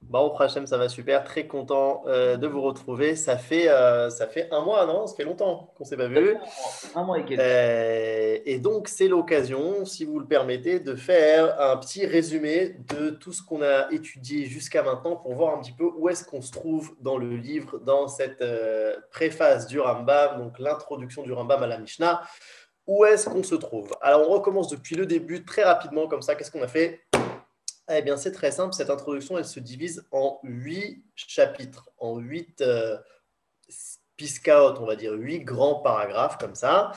Baruch Hashem, ça va super, très content de vous retrouver. Ça fait un mois, non? Ça fait longtemps qu'on ne s'est pas Ça fait vu. un mois et quelques. Et donc, c'est l'occasion, si vous le permettez, de faire un petit résumé de tout ce qu'on a étudié jusqu'à maintenant pour voir un petit peu où est-ce qu'on se trouve dans le livre, dans cette préface du Rambam, donc l'introduction du Rambam à la Mishnah. Où est-ce qu'on se trouve? Alors, on recommence depuis le début très rapidement, comme ça. Qu'est-ce qu'on a fait? Eh bien, c'est très simple. Cette introduction, elle se divise en 8 chapitres, en 8 piscaot, on va dire 8 grands paragraphes comme ça,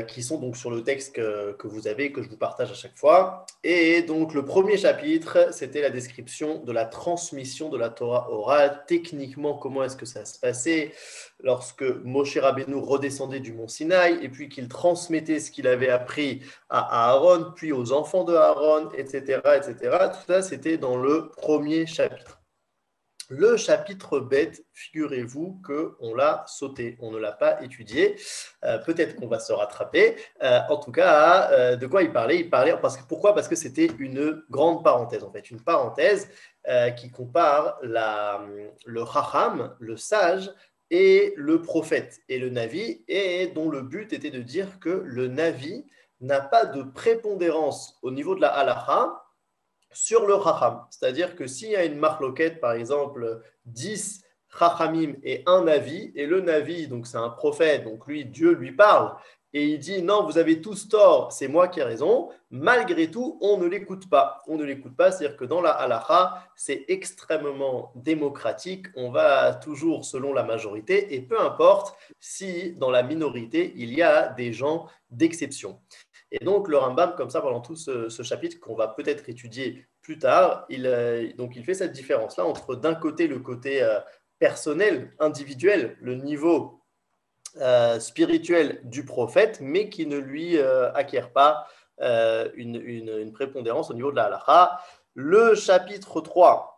qui sont donc sur le texte que vous avez, que je vous partage à chaque fois. Et donc, le premier chapitre, c'était la description de la transmission de la Torah orale. Techniquement, comment est-ce que ça se passait lorsque Moshe Rabbeinu redescendait du mont Sinaï et puis qu'il transmettait ce qu'il avait appris à Aaron, puis aux enfants de Aaron, etc., etc. Tout ça, c'était dans le premier chapitre. Le chapitre bête, figurez-vous qu'on l'a sauté, on ne l'a pas étudié. Peut-être qu'on va se rattraper. En tout cas, de quoi il parlait? Pourquoi? Parce que c'était une grande parenthèse, en fait, une parenthèse qui compare le Chacham, le sage, et le prophète et le Navi, et dont le but était de dire que le Navi n'a pas de prépondérance au niveau de la halacha sur le Chacham. C'est-à-dire que s'il y a une marloquette, par exemple, 10 Chachamim et un Navi, et le Navi, donc c'est un prophète, donc lui, Dieu lui parle, et il dit non, vous avez tous tort, c'est moi qui ai raison, malgré tout, on ne l'écoute pas. On ne l'écoute pas, c'est-à-dire que dans la halacha, c'est extrêmement démocratique, on va toujours selon la majorité, et peu importe si dans la minorité, il y a des gens d'exception. Et donc, le Rambam, comme ça, pendant tout ce chapitre qu'on va peut-être étudier plus tard, il fait cette différence-là entre, d'un côté, le côté personnel, individuel, le niveau spirituel du prophète, mais qui ne lui acquiert pas une prépondérance au niveau de la halakha. Le chapitre 3,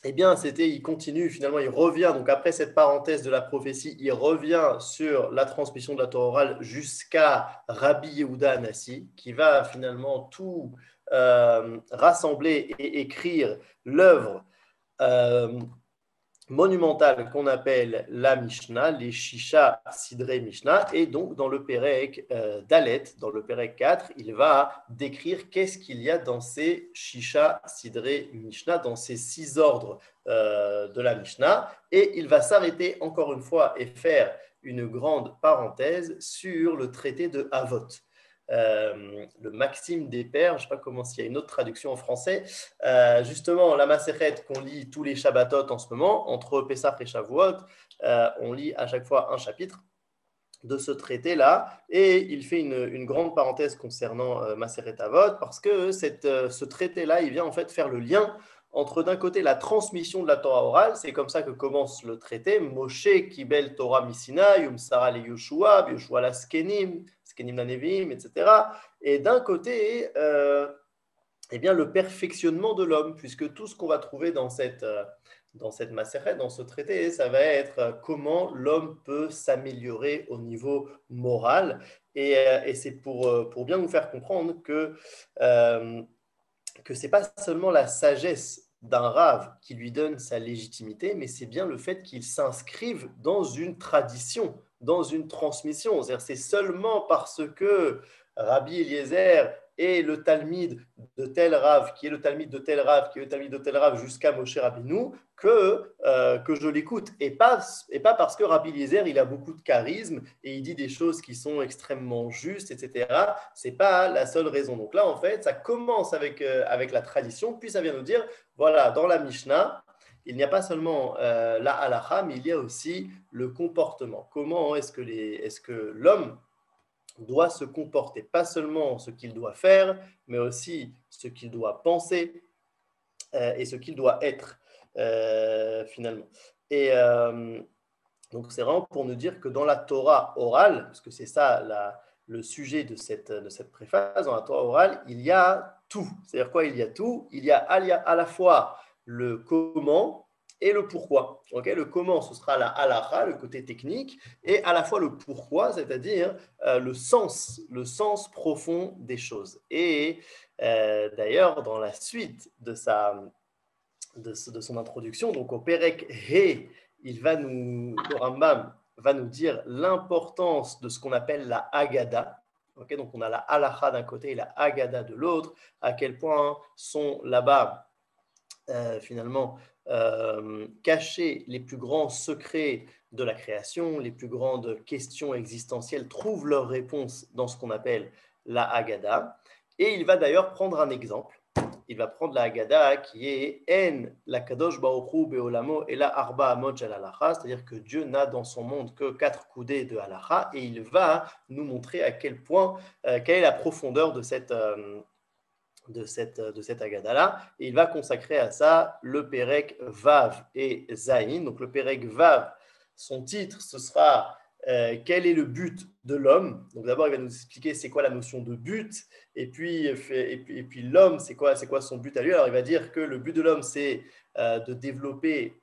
eh bien, il continue, finalement, il revient, donc après cette parenthèse de la prophétie, il revient sur la transmission de la Torah orale jusqu'à Rabbi Yehuda Anassi, qui va finalement tout rassembler et écrire l'œuvre euh, monumentale qu'on appelle la Mishnah, les Shisha Sidrei Mishnah, et donc dans le Pérec Dalet, dans le Pérec 4, il va décrire qu'est-ce qu'il y a dans ces Shisha Sidrei Mishnah, dans ces 6 ordres de la Mishnah, et il va s'arrêter encore une fois et faire une grande parenthèse sur le traité de Havot. Le Maxime des Pères, je ne sais pas comment s'il y a une autre traduction en français, justement, la Maseret qu'on lit tous les Shabbatot en ce moment, entre Pessah et Shavuot, on lit à chaque fois un chapitre de ce traité-là, et il fait une grande parenthèse concernant Maseret Avot, parce que ce traité-là, il vient en fait faire le lien entre d'un côté la transmission de la Torah orale, c'est comme ça que commence le traité, Moshe Kibel Torah Misina, Yum Sarah le Yoshua, Yoshua la Skenim, Skenim la Nevi'im, etc. Et d'un côté, eh bien, le perfectionnement de l'homme, puisque tout ce qu'on va trouver dans cette macérette, dans ce traité, ça va être comment l'homme peut s'améliorer au niveau moral. Et c'est pour bien nous faire comprendre que ce n'est pas seulement la sagesse d'un rave qui lui donne sa légitimité, mais c'est bien le fait qu'il s'inscrive dans une tradition, dans une transmission. C'est-à-dire, c'est seulement parce que Rabbi Eliezer est le Talmide de tel rave, qui est le Talmide de tel rave, qui est le Talmide de tel rave jusqu'à Moshe Rabbeinu, que je l'écoute. Et pas parce que Rabbi Eliezer, il a beaucoup de charisme et il dit des choses qui sont extrêmement justes, etc. C'est pas la seule raison. Donc là, en fait, ça commence avec la tradition, puis ça vient nous dire, voilà, dans la Mishnah, il n'y a pas seulement la halacha, mais il y a aussi le comportement. Comment est-ce que l'homme doit se comporter, pas seulement ce qu'il doit faire, mais aussi ce qu'il doit penser et ce qu'il doit être finalement. Et donc c'est vraiment pour nous dire que dans la Torah orale, parce que c'est ça le sujet de cette préface, dans la Torah orale, il y a tout. C'est-à-dire quoi? Il y a tout. Il y a à la fois le comment et le pourquoi. Okay, le comment, ce sera la halacha, le côté technique, et à la fois le pourquoi, c'est-à-dire le sens profond des choses. Et d'ailleurs, dans la suite de son introduction. Donc au Perek He, le Rambam va nous dire l'importance de ce qu'on appelle la Haggadah. Okay, donc on a la Halacha d'un côté et la Haggadah de l'autre, à quel point sont là-bas finalement cachés les plus grands secrets de la création, les plus grandes questions existentielles trouvent leur réponse dans ce qu'on appelle la Haggadah. Et il va d'ailleurs prendre un exemple. Il va prendre la Haggadah qui est En la Kadosh Baruch Hu Beolamo et la Arba Amot Shel Halacha, c'est-à-dire que Dieu n'a dans son monde que 4 coudées de Halacha, et il va nous montrer à quel point, quelle est la profondeur de cette Haggadah-là, et il va consacrer à ça le Perek Vav et Zayin. Donc le Perek Vav, son titre, ce sera quel est le but de l'homme. Donc d'abord, il va nous expliquer c'est quoi la notion de but, et puis l'homme, c'est quoi son but à lui. Alors il va dire que le but de l'homme, c'est de développer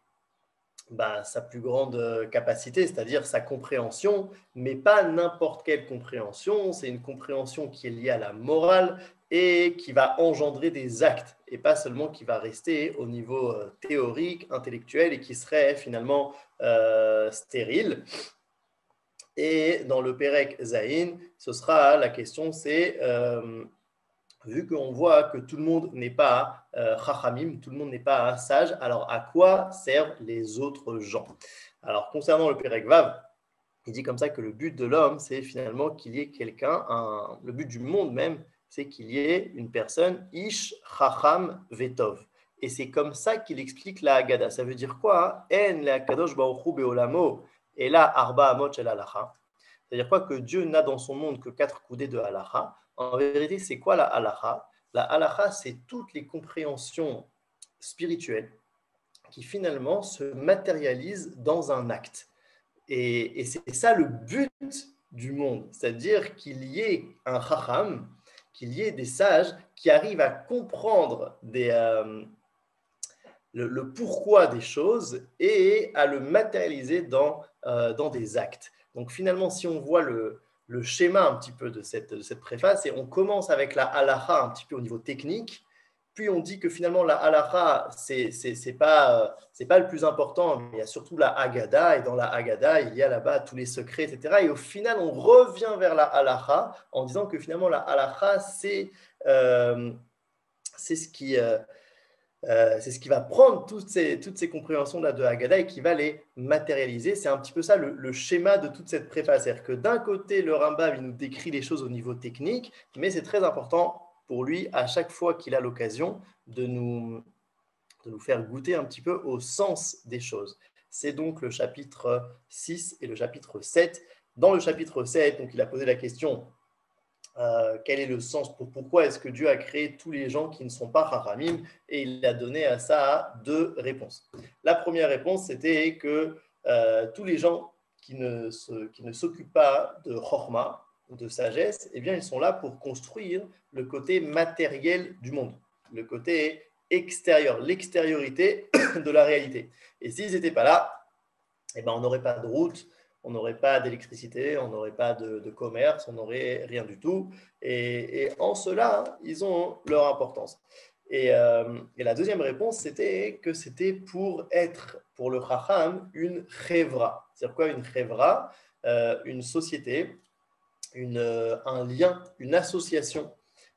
sa plus grande capacité, c'est-à-dire sa compréhension, mais pas n'importe quelle compréhension, c'est une compréhension qui est liée à la morale et qui va engendrer des actes, et pas seulement qui va rester au niveau théorique, intellectuel, et qui serait finalement stérile. Et dans le Perek Zayin, ce sera la question, c'est vu qu'on voit que tout le monde n'est pas chachamim, tout le monde n'est pas sage, alors à quoi servent les autres gens? Alors concernant le Perek Vav, il dit comme ça que le but de l'homme, c'est finalement qu'il y ait quelqu'un, le but du monde même, c'est qu'il y ait une personne, ish chacham vetov. Et c'est comme ça qu'il explique la Haggadah. Ça veut dire quoi? En la kadosh baruch hu beolamo et la arba amot shel halacha. C'est-à-dire quoi? Que Dieu n'a dans son monde que 4 coudées de halacha. En vérité, c'est quoi la halacha? La halacha, c'est toutes les compréhensions spirituelles qui finalement se matérialisent dans un acte. Et c'est ça le but du monde, c'est-à-dire qu'il y ait un chacham, qu'il y ait des sages qui arrivent à comprendre le pourquoi des choses et à le matérialiser dans des actes. Donc finalement, si on voit le schéma un petit peu de cette préface, et on commence avec la halacha un petit peu au niveau technique, puis on dit que finalement la halacha, c'est pas le plus important, mais il y a surtout la Haggadah, et dans la Haggadah, il y a là-bas tous les secrets, etc. Et au final, on revient vers la halacha en disant que finalement la halacha, c'est ce qui va prendre toutes ces compréhensions-là de Haggadah et qui va les matérialiser. C'est un petit peu ça le schéma de toute cette préface. C'est-à-dire que d'un côté, le Rambam, il nous décrit les choses au niveau technique, mais c'est très important pour lui, à chaque fois qu'il a l'occasion, de nous faire goûter un petit peu au sens des choses. C'est donc le chapitre 6 et le chapitre 7. Dans le chapitre 7, donc, il a posé la question quel est le sens, pourquoi est-ce que Dieu a créé tous les gens qui ne sont pas Chachamim, et il a donné à ça 2 réponses. La première réponse, c'était que tous les gens qui ne s'occupent pas de Chorma, de sagesse, eh bien, ils sont là pour construire le côté matériel du monde, le côté extérieur, l'extériorité de la réalité. Et s'ils n'étaient pas là, eh ben, on n'aurait pas de route, on n'aurait pas d'électricité, on n'aurait pas de commerce, on n'aurait rien du tout. Et en cela, ils ont leur importance. Et la deuxième réponse, c'était que c'était pour être, pour le Chacham, une chevra. C'est-à-dire quoi une chevra? Une société, un lien, une association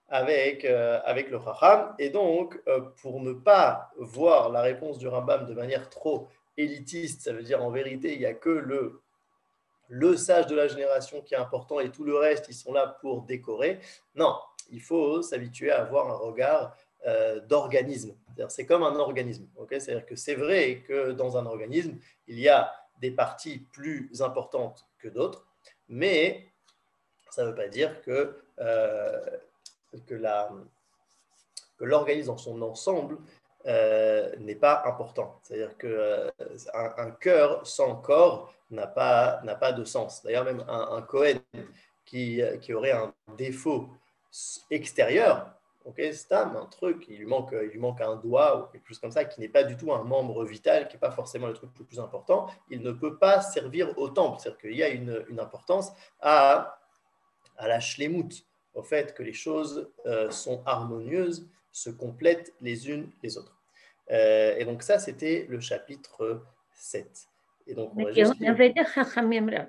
avec le Chacham. Et donc, pour ne pas voir la réponse du Rambam de manière trop élitiste, ça veut dire en vérité, il n'y a que le sage de la génération qui est important et tout le reste, ils sont là pour décorer. Non, il faut s'habituer à avoir un regard d'organisme. C'est comme un organisme. Okay, c'est-à-dire que c'est vrai que dans un organisme, il y a des parties plus importantes que d'autres, mais ça ne veut pas dire que l'organisme dans son ensemble n'est pas important. C'est-à-dire qu'un cœur sans corps n'a pas de sens. D'ailleurs, même un Cohen qui aurait un défaut extérieur, okay, stam, un truc, il lui manque un doigt ou quelque chose comme ça, qui n'est pas du tout un membre vital, qui n'est pas forcément le truc le plus important, il ne peut pas servir au temple. C'est-à-dire qu'il y a une importance à la shlemut, au fait que les choses sont harmonieuses, se complètent les unes les autres. Et donc ça, c'était le chapitre 7. Et donc, on va Et juste on avait des chachamim, là,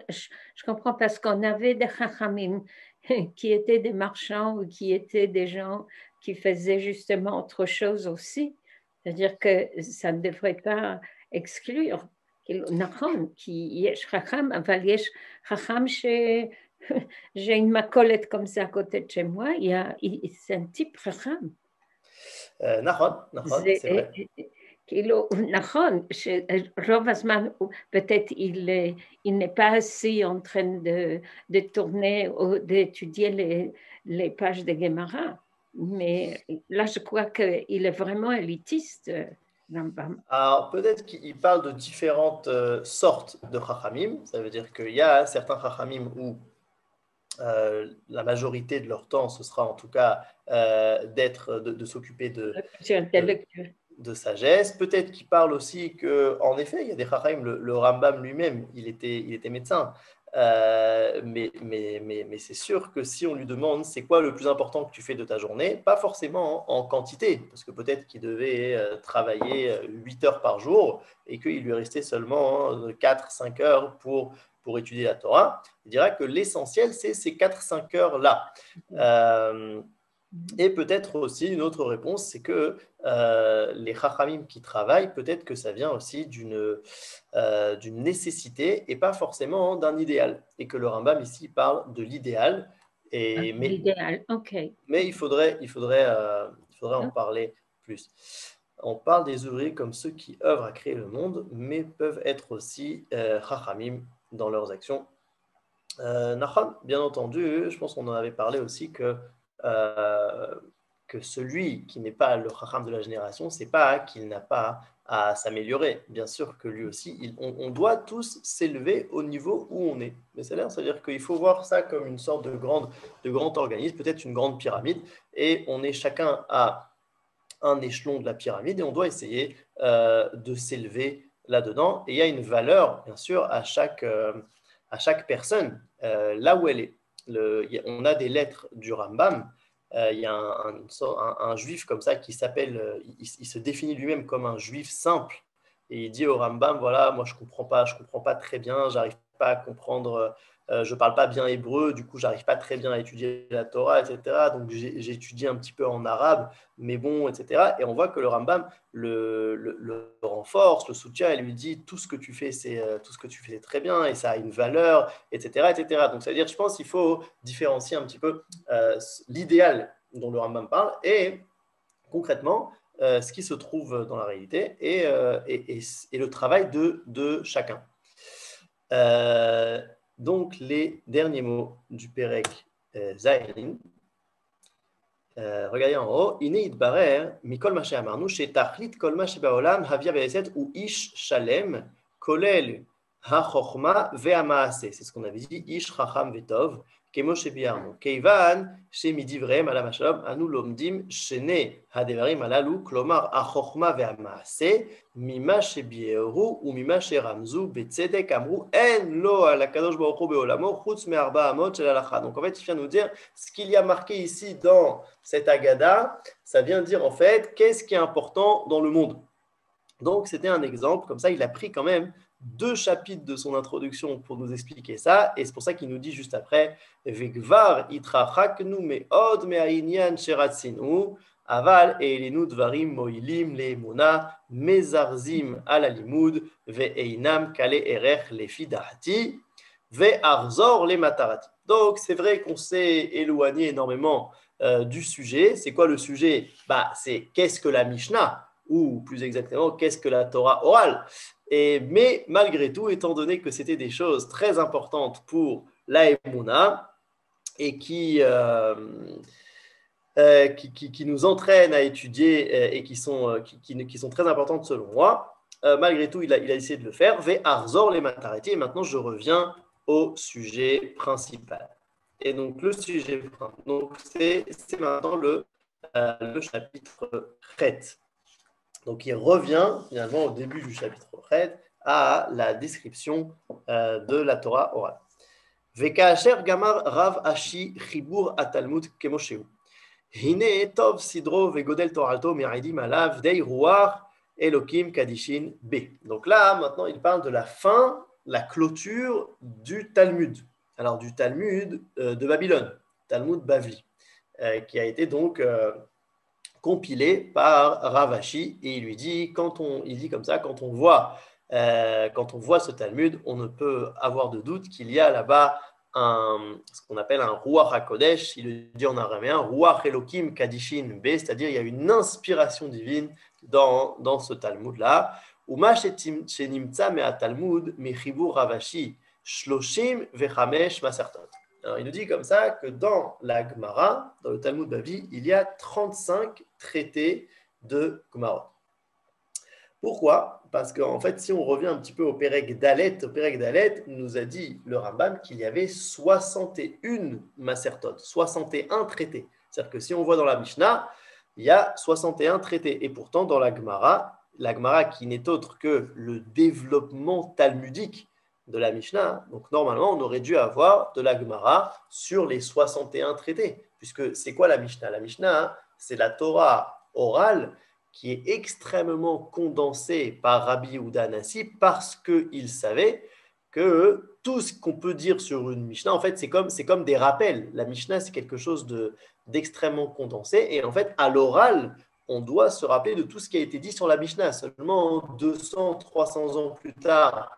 je comprends parce qu'on avait des chachamim qui étaient des marchands ou qui étaient des gens qui faisaient justement autre chose aussi. C'est-à-dire que ça ne devrait pas exclure. נכון, כי יש חכם, אבל יש חכם j'ai une macolette comme ça à côté de chez moi, c'est un type חכם. נכון, c'est vrai. כאילו, נכון, שרוב הזמן peut-être il n'est pas assis en train de tourner ou d'étudier les pages de Gemara, mais là je crois qu'il est vraiment élitiste, Rambam. Alors, peut-être qu'il parle de différentes sortes de chachamim. Ça veut dire qu'il y a certains chachamim où la majorité de leur temps, ce sera en tout cas de s'occuper de sagesse. Peut-être qu'il parle aussi qu'en effet, il y a des chachamim, le Rambam lui-même, il était médecin. Mais c'est sûr que si on lui demande c'est quoi le plus important que tu fais de ta journée, pas forcément en quantité, parce que peut-être qu'il devait travailler 8 heures par jour et qu'il lui restait seulement 4-5 heures pour étudier la Torah. Il dira que l'essentiel, c'est ces 4-5 heures-là. Et peut-être aussi une autre réponse, c'est que les chachamim qui travaillent, peut-être que ça vient aussi d'une nécessité et pas forcément d'un idéal. Et que le Rambam ici parle de l'idéal. L'idéal, ok. Mais il faudrait en parler plus. On parle des ouvriers comme ceux qui œuvrent à créer le monde, mais peuvent être aussi chachamim dans leurs actions. Nachon, bien entendu, je pense qu'on en avait parlé aussi que celui qui n'est pas le chacham de la génération, c'est pas qu'il n'a pas à s'améliorer. Bien sûr que lui aussi, on doit tous s'élever au niveau où on est. Mais c'est-à-dire qu'il faut voir ça comme une sorte de grand organisme, peut-être une grande pyramide, et on est chacun à un échelon de la pyramide et on doit essayer de s'élever là-dedans. Et il y a une valeur, bien sûr, à chaque personne, là où elle est. On a des lettres du Rambam. Il y a un juif comme ça qui s'appelle, il se définit lui-même comme un juif simple. Et il dit au Rambam, voilà, moi je comprends pas très bien, j'arrive pas à comprendre, je parle pas bien hébreu, du coup j'arrive pas très bien à étudier la Torah, etc. Donc j'ai étudié un petit peu en arabe, mais bon, etc. Et on voit que le Rambam le renforce, le soutient, et lui dit tout ce que tu fais, c'est très bien, et ça a une valeur, etc., etc. Donc c'est-à-dire, je pense qu'il faut différencier un petit peu l'idéal dont le Rambam parle et concrètement ce qui se trouve dans la réalité et le travail de chacun. Donc les derniers mots du Pérec Zahirin. regardez en haut, הנה יתברר מכל מה שאמרנו שתכלית כל מה שבעולם הוויה ועשת הוא איש שלם, כולל החוכמה והמעשה. C'est ce qu'on avait dit, איש חכם וטוב, כמו שביארנו. כיוון שמדבריהם עליו השלום, אנו לומדים שני הדברים הללו, כלומר החוכמה והמעשה, ממה שביארו וממה שרמזו בצדק, אמרו אין לו על הקדוש ברוך הוא בעולמו, חוץ מארבע אמות של הלכה. Donc en fait, il vient nous dire ce qu'il y a marqué ici dans cette Agada, ça vient dire en fait qu'est-ce qui est important dans le monde. Donc c'était un exemple, comme ça il a pris quand même 2 chapitres de son introduction pour nous expliquer ça, et c'est pour ça qu'il nous dit juste après Vegvar itrachaknu me'od me'ainyan sheratzinu aval elinu dvarim moilim le'emuna mezarzim ala limud ve'einam kale erech lefi dahati ve'arzor le matarati. Donc c'est vrai qu'on s'est éloigné énormément du sujet. C'est quoi le sujet? C'est qu'est-ce que la Mishnah, ou plus exactement, qu'est-ce que la Torah orale. Mais malgré tout, étant donné que c'était des choses très importantes pour la Emouna et qui nous entraînent à étudier et qui sont très importantes selon moi, malgré tout, il a essayé de le faire. Ve arzor les matareti. Et maintenant, je reviens au sujet principal. Et donc, le sujet, donc c'est maintenant le chapitre Chet. Donc, il revient finalement au début du chapitre Chet à la description de la Torah orale. Vekaasher gamar rav ashi chibur atalmud kemoshehu. Hine tov sidro vegodel toralto me'aidim alav dei ruach Elokim Kadishin B. Donc là, maintenant, il parle de la fin, la clôture du Talmud. Alors, du Talmud de Babylone, Talmud Bavli, qui a été donc compilé par Ravashi. Et il lui dit, il dit comme ça, quand on voit ce Talmud, on ne peut avoir de doute qu'il y a là-bas ce qu'on appelle un Ruach HaKodesh, il le dit en araméen, Ruach Elokim Kadishin B, c'est-à-dire il y a une inspiration divine dans ce Talmud-là. Uma shenimtza mea Talmud mechibur Ravashi shloshim vechamesh masertot. Alors, il nous dit comme ça que dans la Gemara, dans le Talmud Bavli, il y a 35 traités de Gemara. Pourquoi? Parce qu'en fait, si on revient un petit peu au Perek Dalet, nous a dit le Rambam qu'il y avait 61 Masertot, 61 traités. C'est-à-dire que si on voit dans la Mishnah, il y a 61 traités. Et pourtant, dans la Gemara qui n'est autre que le développement talmudique de la Mishnah, donc normalement, on aurait dû avoir de la Gemara sur les 61 traités. Puisque c'est quoi la Mishnah? La Mishnah, c'est la Torah orale qui est extrêmement condensée par Rabbi Yehuda Hanassi parce qu'il savait que tout ce qu'on peut dire sur une Mishnah, en fait, c'est comme des rappels. La Mishnah, c'est quelque chose d'extrêmement condensé. Et en fait, à l'oral, on doit se rappeler de tout ce qui a été dit sur la Mishnah. Seulement 200, 300 ans plus tard,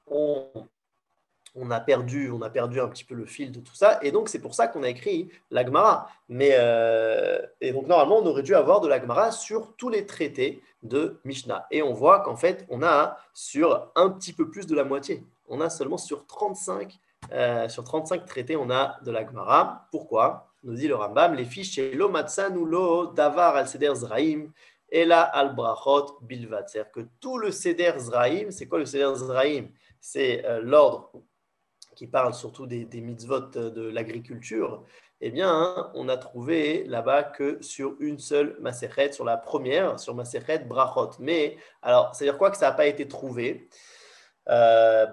on a perdu un petit peu le fil de tout ça, et donc c'est pour ça qu'on a écrit la Gemara. Et donc normalement, on aurait dû avoir de la Gemara sur tous les traités de Mishnah. Et on voit qu'en fait, on a sur un petit peu plus de la moitié. On a seulement sur 35 traités, on a de la Gemara. Pourquoi? Nous dit le Rambam, les fiches chez lo matzanu lo davar al seder zraim ela al brachot bilvad. C'est-à-dire que tout le seder zraim, c'est quoi le seder zraim? C'est l'ordre qui parle surtout des mitzvot de l'agriculture. Eh bien, on a trouvé là-bas que sur une seule Masechet, sur la première, sur Masechet Brachot. Mais, alors, c'est-à-dire quoi que ça n'a pas été trouvé? Ça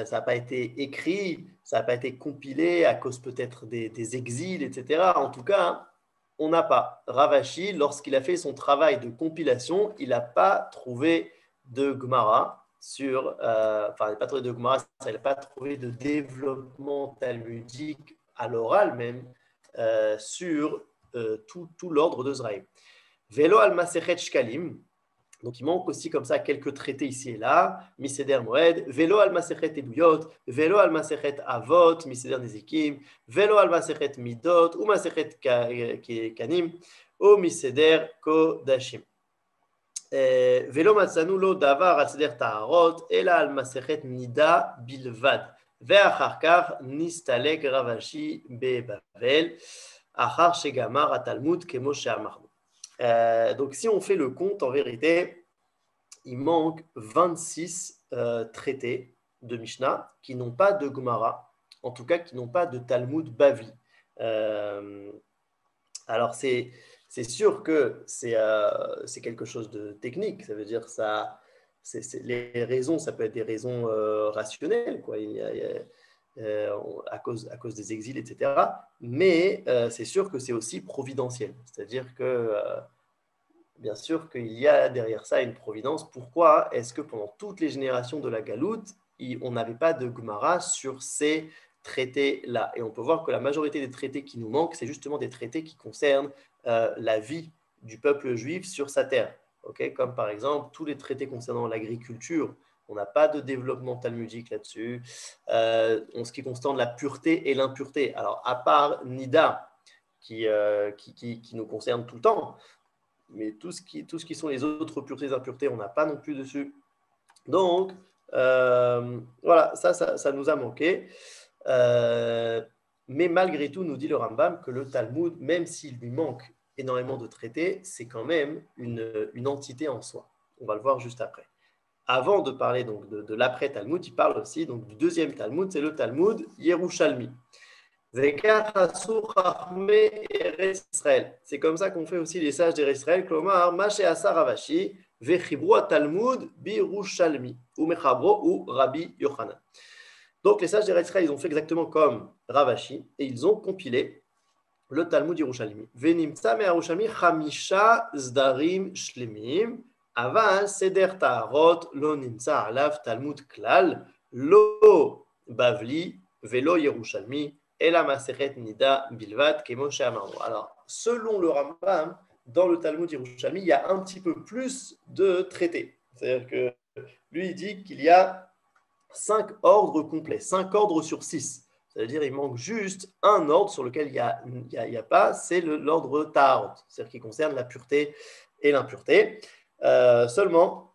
n'a pas été écrit, ça n'a pas été compilé à cause peut-être des exils, etc. En tout cas, on n'a pas. Ravashi, lorsqu'il a fait son travail de compilation, il n'a pas trouvé de Gemara il n'a pas trouvé de Gemara, il n'a pas trouvé de développement talmudique à l'oral même sur tout l'ordre de Zraïm. Velo al Masechet Shkalim, donc il manque aussi comme ça quelques traités ici et là, Miseder Moed, Velo al Masechet Eduyot, Velo al Masechet Avot, Miseder Nezikim, Velo al Masechet Midot, ou Masechet Kanim, ou Miseder Kodashim. ולא מצאנו לו דבר על סדר טהרות, אלא על מסכת נידה בלבד. ואחר כך נסתלק רבשי בבבל, אחר שגמר התלמוד כמו שאמרנו. Donc si on fait le compte, en vérité, il manque 26 traités de Mishnah qui n'ont pas de Gemara, en tout cas qui n'ont pas de Talmud Bavli. Alors c'est sûr que c'est quelque chose de technique, ça veut dire ça, les raisons, ça peut être des raisons rationnelles, quoi. À cause des exils, etc. Mais c'est sûr que c'est aussi providentiel, c'est-à-dire que bien sûr qu'il y a derrière ça une providence. Pourquoi est-ce que pendant toutes les générations de la Galoute, on n'avait pas de Gemara sur ces traités-là? Et on peut voir que la majorité des traités qui nous manquent, c'est justement des traités qui concernent la vie du peuple juif sur sa terre. Okay, comme par exemple tous les traités concernant l'agriculture, on n'a pas de développement talmudique là-dessus. En ce qui concerne la pureté et l'impureté, alors à part Nida qui nous concerne tout le temps, mais tout ce qui sont les autres puretés et impuretés, on n'a pas non plus dessus. Donc voilà, ça nous a manqué. Mais malgré tout, nous dit le Rambam que le Talmud, même s'il lui manque énormément de traités, c'est quand même une entité en soi. On va le voir juste après. Avant de parler donc de l'après-Talmud, il parle aussi donc, du deuxième Talmud, c'est le Talmud Yerushalmi. C'est comme ça qu'on fait aussi les sages d'Eretz Israël, Klomar, Mashe Asa Ravashi, Vechibru Talmud Birushalmi, ou Mechabro ou Rabbi Yochanan. Donc les sages d'Eretz Israël, ils ont fait exactement comme Ravashi, et ils ont compilé le Talmud Yerushalmi. Venimtsa me'Yerushalmi chamisha zdarim shlemim, aval seder ta'arot lo nimtsa alav Talmud klal, lo bavli velo Yerushalmi, ela maseret nida bilvat kemo she'amarnu. Alors, selon le Rambam, dans le Talmud Yerushalmi, il y a un petit peu plus de traités. C'est-à-dire que lui, il dit qu'il y a 5 ordres complets, 5 ordres sur 6. C'est-à-dire qu'il manque juste un ordre sur lequel il n'y a pas, c'est l'ordre Taharot, c'est-à-dire qui concerne la pureté et l'impureté. Seulement,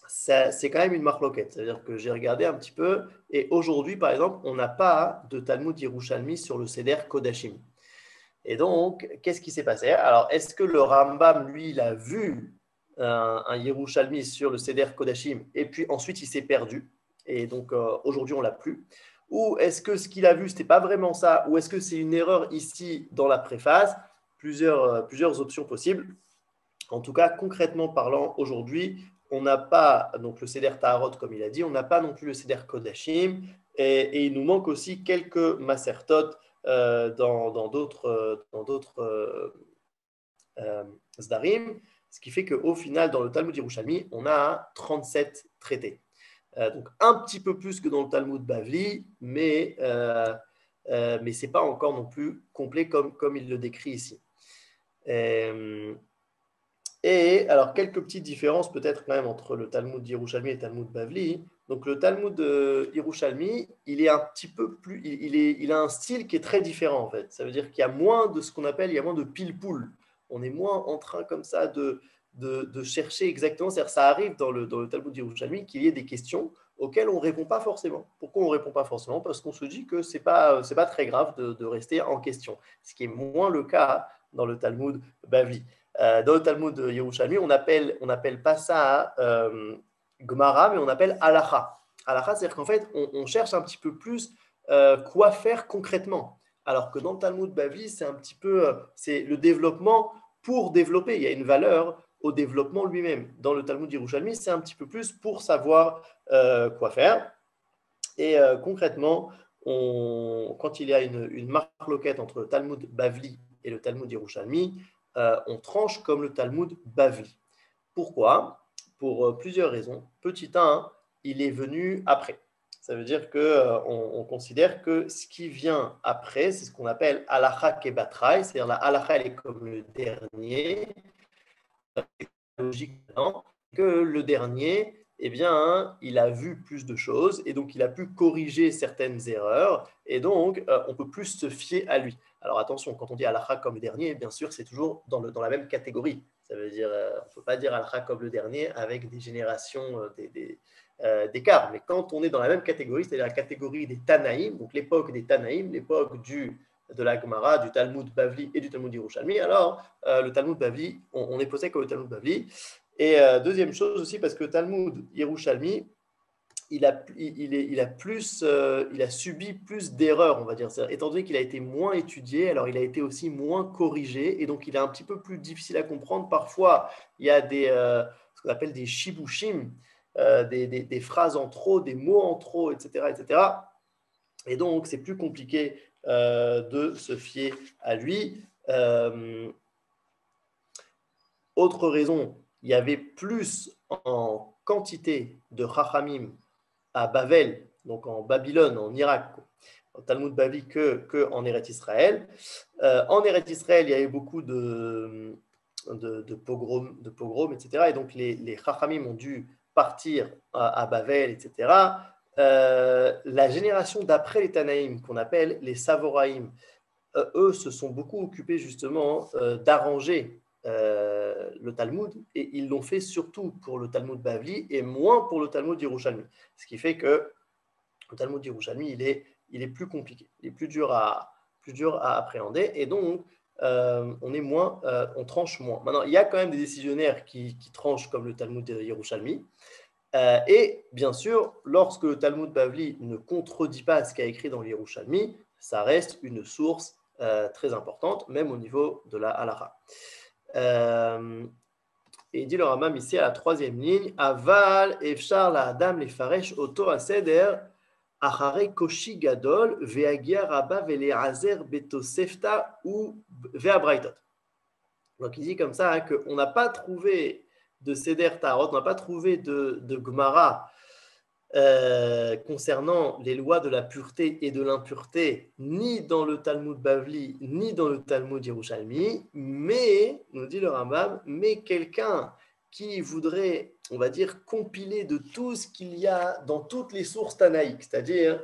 c'est quand même une marloquette. C'est-à-dire que j'ai regardé un petit peu, et aujourd'hui, par exemple, on n'a pas de Talmud Yerushalmi sur le Seder Kodashim. Et donc, qu'est-ce qui s'est passé? Alors, est-ce que le Rambam, lui, il a vu un Yerushalmi sur le Seder Kodashim, et puis ensuite, il s'est perdu, et donc aujourd'hui, on ne l'a plus? Ou est-ce que ce qu'il a vu, ce n'était pas vraiment ça? Ou est-ce que c'est une erreur ici dans la préface? Plusieurs options possibles. En tout cas, concrètement parlant, aujourd'hui, on n'a pas donc le Seder Taharot, comme il a dit, on n'a pas non plus le Seder Kodashim, et il nous manque aussi quelques Masertot dans d'autres Zdarim, ce qui fait qu'au final, dans le Talmud Yerushalmi, on a 37 traités. Donc un petit peu plus que dans le Talmud Bavli, mais ce n'est pas encore non plus complet comme il le décrit ici. Et alors, quelques petites différences peut-être quand même entre le Talmud Yerushalmi et le Talmud Bavli. Donc le Talmud Yerushalmi, il est un petit peu plus, il a un style qui est très différent en fait. Ça veut dire qu'il y a moins de ce qu'on appelle, il y a moins de pile-poule. On est moins en train comme ça de chercher exactement. C'est-à-dire ça arrive dans le Talmud Yerushalmi qu'il y ait des questions auxquelles on ne répond pas forcément. Pourquoi on ne répond pas forcément? Parce qu'on se dit que ce n'est pas très grave de rester en question. Ce qui est moins le cas dans le Talmud Bavli. Dans le Talmud Yerushalmi, on n'appelle pas ça Gemara, mais on appelle Halacha. Halacha, c'est-à-dire qu'en fait, on cherche un petit peu plus quoi faire concrètement. Alors que dans le Talmud Bavli, c'est un petit peu c'est le développement pour développer. Il y a une valeur au développement lui-même. Dans le Talmud Yerushalmi, c'est un petit peu plus pour savoir quoi faire. Et concrètement, quand il y a une marloquette entre le Talmud Bavli et le Talmud Yerushalmi, on tranche comme le Talmud Bavli. Pourquoi? Pour plusieurs raisons. Petit 1, il est venu après. Ça veut dire qu'on considère que ce qui vient après, c'est ce qu'on appelle halacha kebatraï, c'est-à-dire la halacha, elle est comme le dernier, logiquement, que le dernier, eh bien, il a vu plus de choses et donc il a pu corriger certaines erreurs et donc on peut plus se fier à lui. Alors attention, quand on dit halacha comme le dernier, bien sûr, c'est toujours dans la même catégorie. Ça veut dire, on ne peut pas dire halacha comme le dernier avec des générations d'écart. Mais quand on est dans la même catégorie, c'est-à-dire la catégorie des Tanaïm, donc l'époque des Tanaïm, l'époque de la Gemara, du Talmud Bavli et du Talmud Yerushalmi, alors le Talmud Bavli, on est posé comme le Talmud Bavli. Et deuxième chose aussi, parce que le Talmud Yerushalmi, il a subi plus d'erreurs, on va dire. Étant donné qu'il a été moins étudié, alors il a été aussi moins corrigé, et donc il est un petit peu plus difficile à comprendre. Parfois, il y a ce qu'on appelle des shibushim, des phrases en trop, des mots en trop, etc., etc. Et donc, c'est plus compliqué de se fier à lui. Autre raison, il y avait plus en quantité de Chachamim à Bavel, donc en Babylone, en Irak, au Talmud Bavli, qu'en Eretz Israël. En Eretz Israël, il y avait beaucoup de pogroms, etc. Et donc les Chachamim ont dû partir à Bavel, etc. La génération d'après les Tanaïm, qu'on appelle les Savoraïm, eux se sont beaucoup occupés justement d'arranger le Talmud, et ils l'ont fait surtout pour le Talmud Bavli et moins pour le Talmud Yerushalmi. Ce qui fait que le Talmud Yerushalmi, il est plus compliqué, il est plus dur à appréhender, et donc on tranche moins. Maintenant, il y a quand même des décisionnaires qui tranchent comme le Talmud Yerushalmi, et bien sûr, lorsque le Talmud Bavli ne contredit pas ce qu'a écrit dans le Yerushalmi, ça reste une source très importante, même au niveau de la halacha. Et il dit le Rambam ici à la troisième ligne, Aval efshar la adam les faresh auto aseder Achare koshi gadol veagia rabba veleazer betosefta ou veabraitot. Donc il dit comme ça qu'on n'a pas trouvé de Seder Tarot, on n'a pas trouvé de Gemara concernant les lois de la pureté et de l'impureté, ni dans le Talmud Bavli, ni dans le Talmud Yerushalmi, mais, nous dit le Rambam, mais quelqu'un qui voudrait, on va dire, compiler de tout ce qu'il y a dans toutes les sources tanaïques, c'est-à-dire,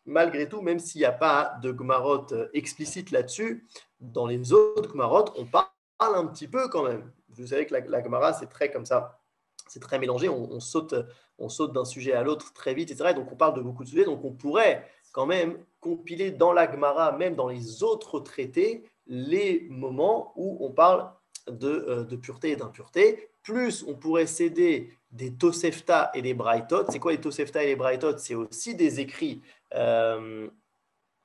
malgré tout, même s'il n'y a pas de Gemarot explicite là-dessus, dans les autres Gemarot, on parle un petit peu quand même. Vous savez que la Gemara, c'est très comme ça, c'est très mélangé, on saute d'un sujet à l'autre très vite, etc. Et donc on parle de beaucoup de sujets, donc on pourrait quand même compiler dans la Gemara, même dans les autres traités, les moments où on parle de pureté et d'impureté. Plus on pourrait céder des Tosefta et des Braithot. C'est quoi les Tosefta et les Braithot? C'est aussi des écrits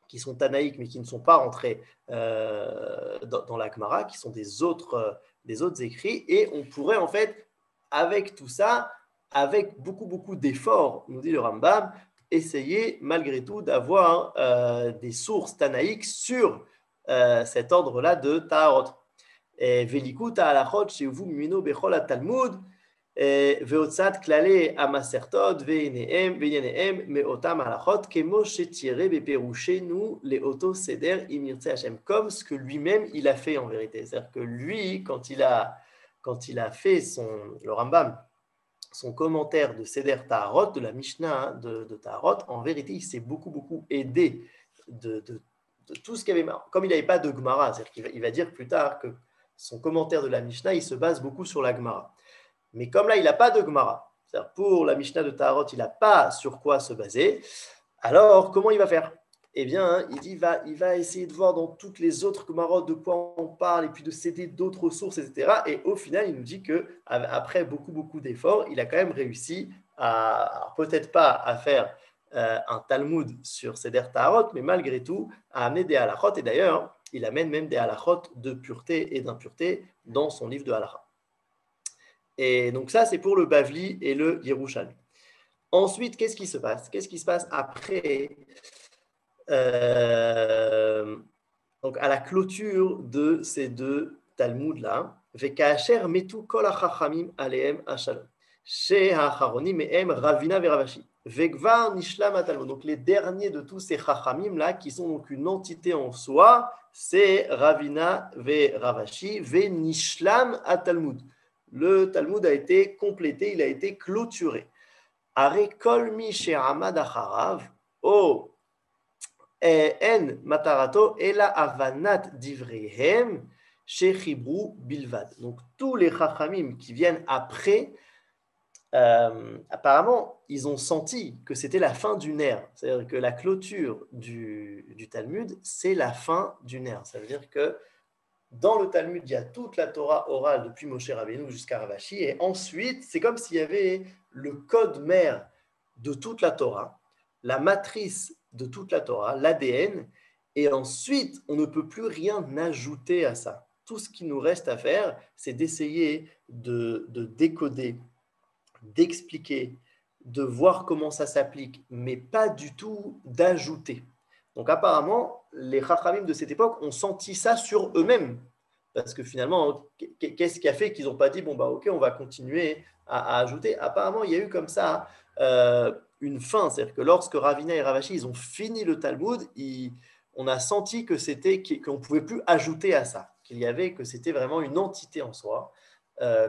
qui sont tanaïques, mais qui ne sont pas rentrés dans la Gemara, qui sont des autres écrits. Et on pourrait en fait, avec tout ça, avec beaucoup d'efforts, nous dit le Rambam, essayer malgré tout d'avoir des sources tanaïques sur cet ordre-là de Taharot. Velikut ha'alachot shehuvu mimeno bechol Talmud veotzat klale amasertot ve'yanehem me'otam halachot kemo shetiré beperushenu le'oto seder im yirtzeh Hashem, comme ce que lui-même il a fait en vérité. C'est-à-dire que lui, quand il a fait le Rambam, son commentaire de Seder Taharot, de la Mishnah de Taharot, en vérité, il s'est beaucoup aidé de tout ce qu'il y avait. Comme il n'avait pas de Gemara, c'est-à-dire qu'il va dire plus tard que son commentaire de la Mishnah, il se base beaucoup sur la Gemara. Mais comme là, il n'a pas de Gemara, c'est-à-dire pour la Mishnah de Taharot, il n'a pas sur quoi se baser, alors comment il va faire? Eh bien, il dit, il va essayer de voir dans toutes les autres Gemarot de quoi on parle et puis de céder d'autres sources, etc. Et au final, il nous dit qu'après beaucoup d'efforts, il a quand même réussi peut-être pas à faire un Talmud sur Seder Taharot, mais malgré tout, à amener des halachot. Et d'ailleurs, il amène même des halachot de pureté et d'impureté dans son livre de halakha. Et donc ça, c'est pour le Bavli et le Yerushalmi. Ensuite, qu'est-ce qui se passe? Qu'est-ce qui se passe après donc à la clôture de ces deux Talmuds-là? Vekaasher metu kol hachachamim alehem ashalom. Chez Hacharonim mehem Ravina veravashi. Vekvar nishlam Talmud. Donc les derniers de tous ces chachamim-là, qui sont donc une entité en soi, c'est Ravina veravashi, ve nishlam Talmud. Le Talmud a été complété, il a été clôturé. Are kol mi she'amad acharav, o en matarato ela avanat divrehem shechibru bilvad. Donc tous les chachamim qui viennent après, apparemment, ils ont senti que c'était la fin d'une ère. C'est-à-dire que la clôture du Talmud, c'est la fin d'une ère. Ça veut dire que dans le Talmud, il y a toute la Torah orale depuis Moshe Rabbeinu jusqu'à Ravashi, et ensuite, c'est comme s'il y avait le code mère de toute la Torah, la matrice de toute la Torah, l'ADN, et ensuite, on ne peut plus rien ajouter à ça. Tout ce qui nous reste à faire, c'est d'essayer de décoder, d'expliquer, de voir comment ça s'applique, mais pas du tout d'ajouter. Donc apparemment, les Chachamim de cette époque ont senti ça sur eux-mêmes. Parce que finalement, qu'est-ce qui a fait qu'ils n'ont pas dit, bon, bah ok, on va continuer à ajouter. Apparemment, il y a eu comme ça une fin. C'est-à-dire que lorsque Ravina et Ravashi, ils ont fini le Talmud, on a senti qu'on ne pouvait plus ajouter à ça. Que c'était vraiment une entité en soi,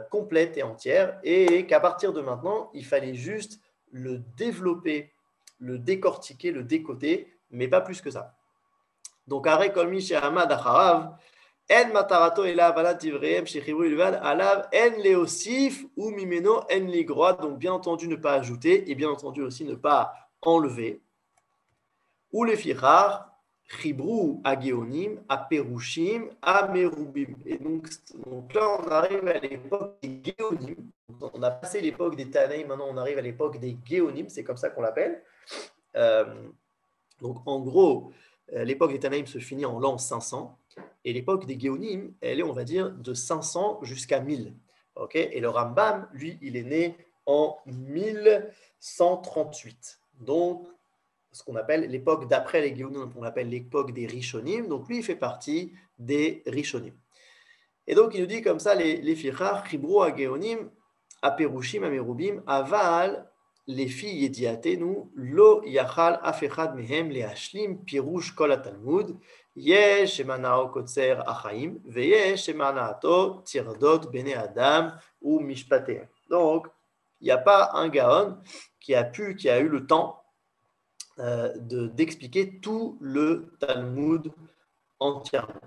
complète et entière, et qu'à partir de maintenant, il fallait juste le développer, le décortiquer, le décoder, mais pas plus que ça. Donc, Are Kolmi Shehamad Acharav, En Matarato Ela Avalat Ivreem Shechibru Ilvad, Alav En Leosif ou Mimeno En Ligroa. Donc, bien entendu, ne pas ajouter, et bien entendu aussi ne pas enlever. Ou les Fichar, Chibru Ageonim, Aperushim, Amerubim. Et donc là, on arrive à l'époque des Géonim. On a passé l'époque des Tanaïm, maintenant on arrive à l'époque des Géonim, c'est comme ça qu'on l'appelle. Donc en gros, l'époque des Tanaïm se finit en l'an 500, et l'époque des Géonim, elle est, on va dire, de 500 jusqu'à 1000. Okay, et le Rambam, lui, il est né en 1138. Donc, ce qu'on appelle l'époque d'après les Géonim, on l'appelle l'époque des Rishonim. Donc lui, il fait partie des Rishonim. Et donc, il nous dit comme ça, les Fichar, Chibro à Géonim, à Perushim, à Merubim, Aval, les filles Yediatenu, Lo Yachal Afechad Mehem, les Hashlim, Pirush Kol HaTalmud, Yesh Emanao Kotzer Achaim, Veyesh Emanaato Tirdot Bene Adam ou Mishpatehem. Donc, il n'y a pas un Gaon qui a eu le temps d'expliquer tout le Talmud entièrement.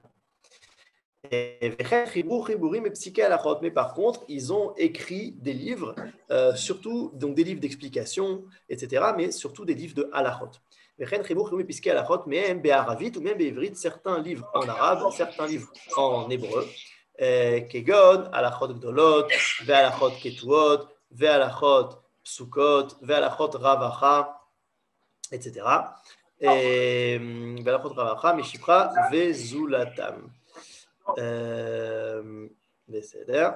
Mais par contre, ils ont écrit des livres, surtout donc des livres d'explication, etc., mais surtout des livres de halachot. Ou même certains livres en arabe, certains livres en hébreu, kegon, halachot gdolot, ve'halachot ketuot, ve'halachot psukot, ve'halachot ravacha, etc. Ve'halachot ravacha, meshipra, ve'zulatam. בסדר.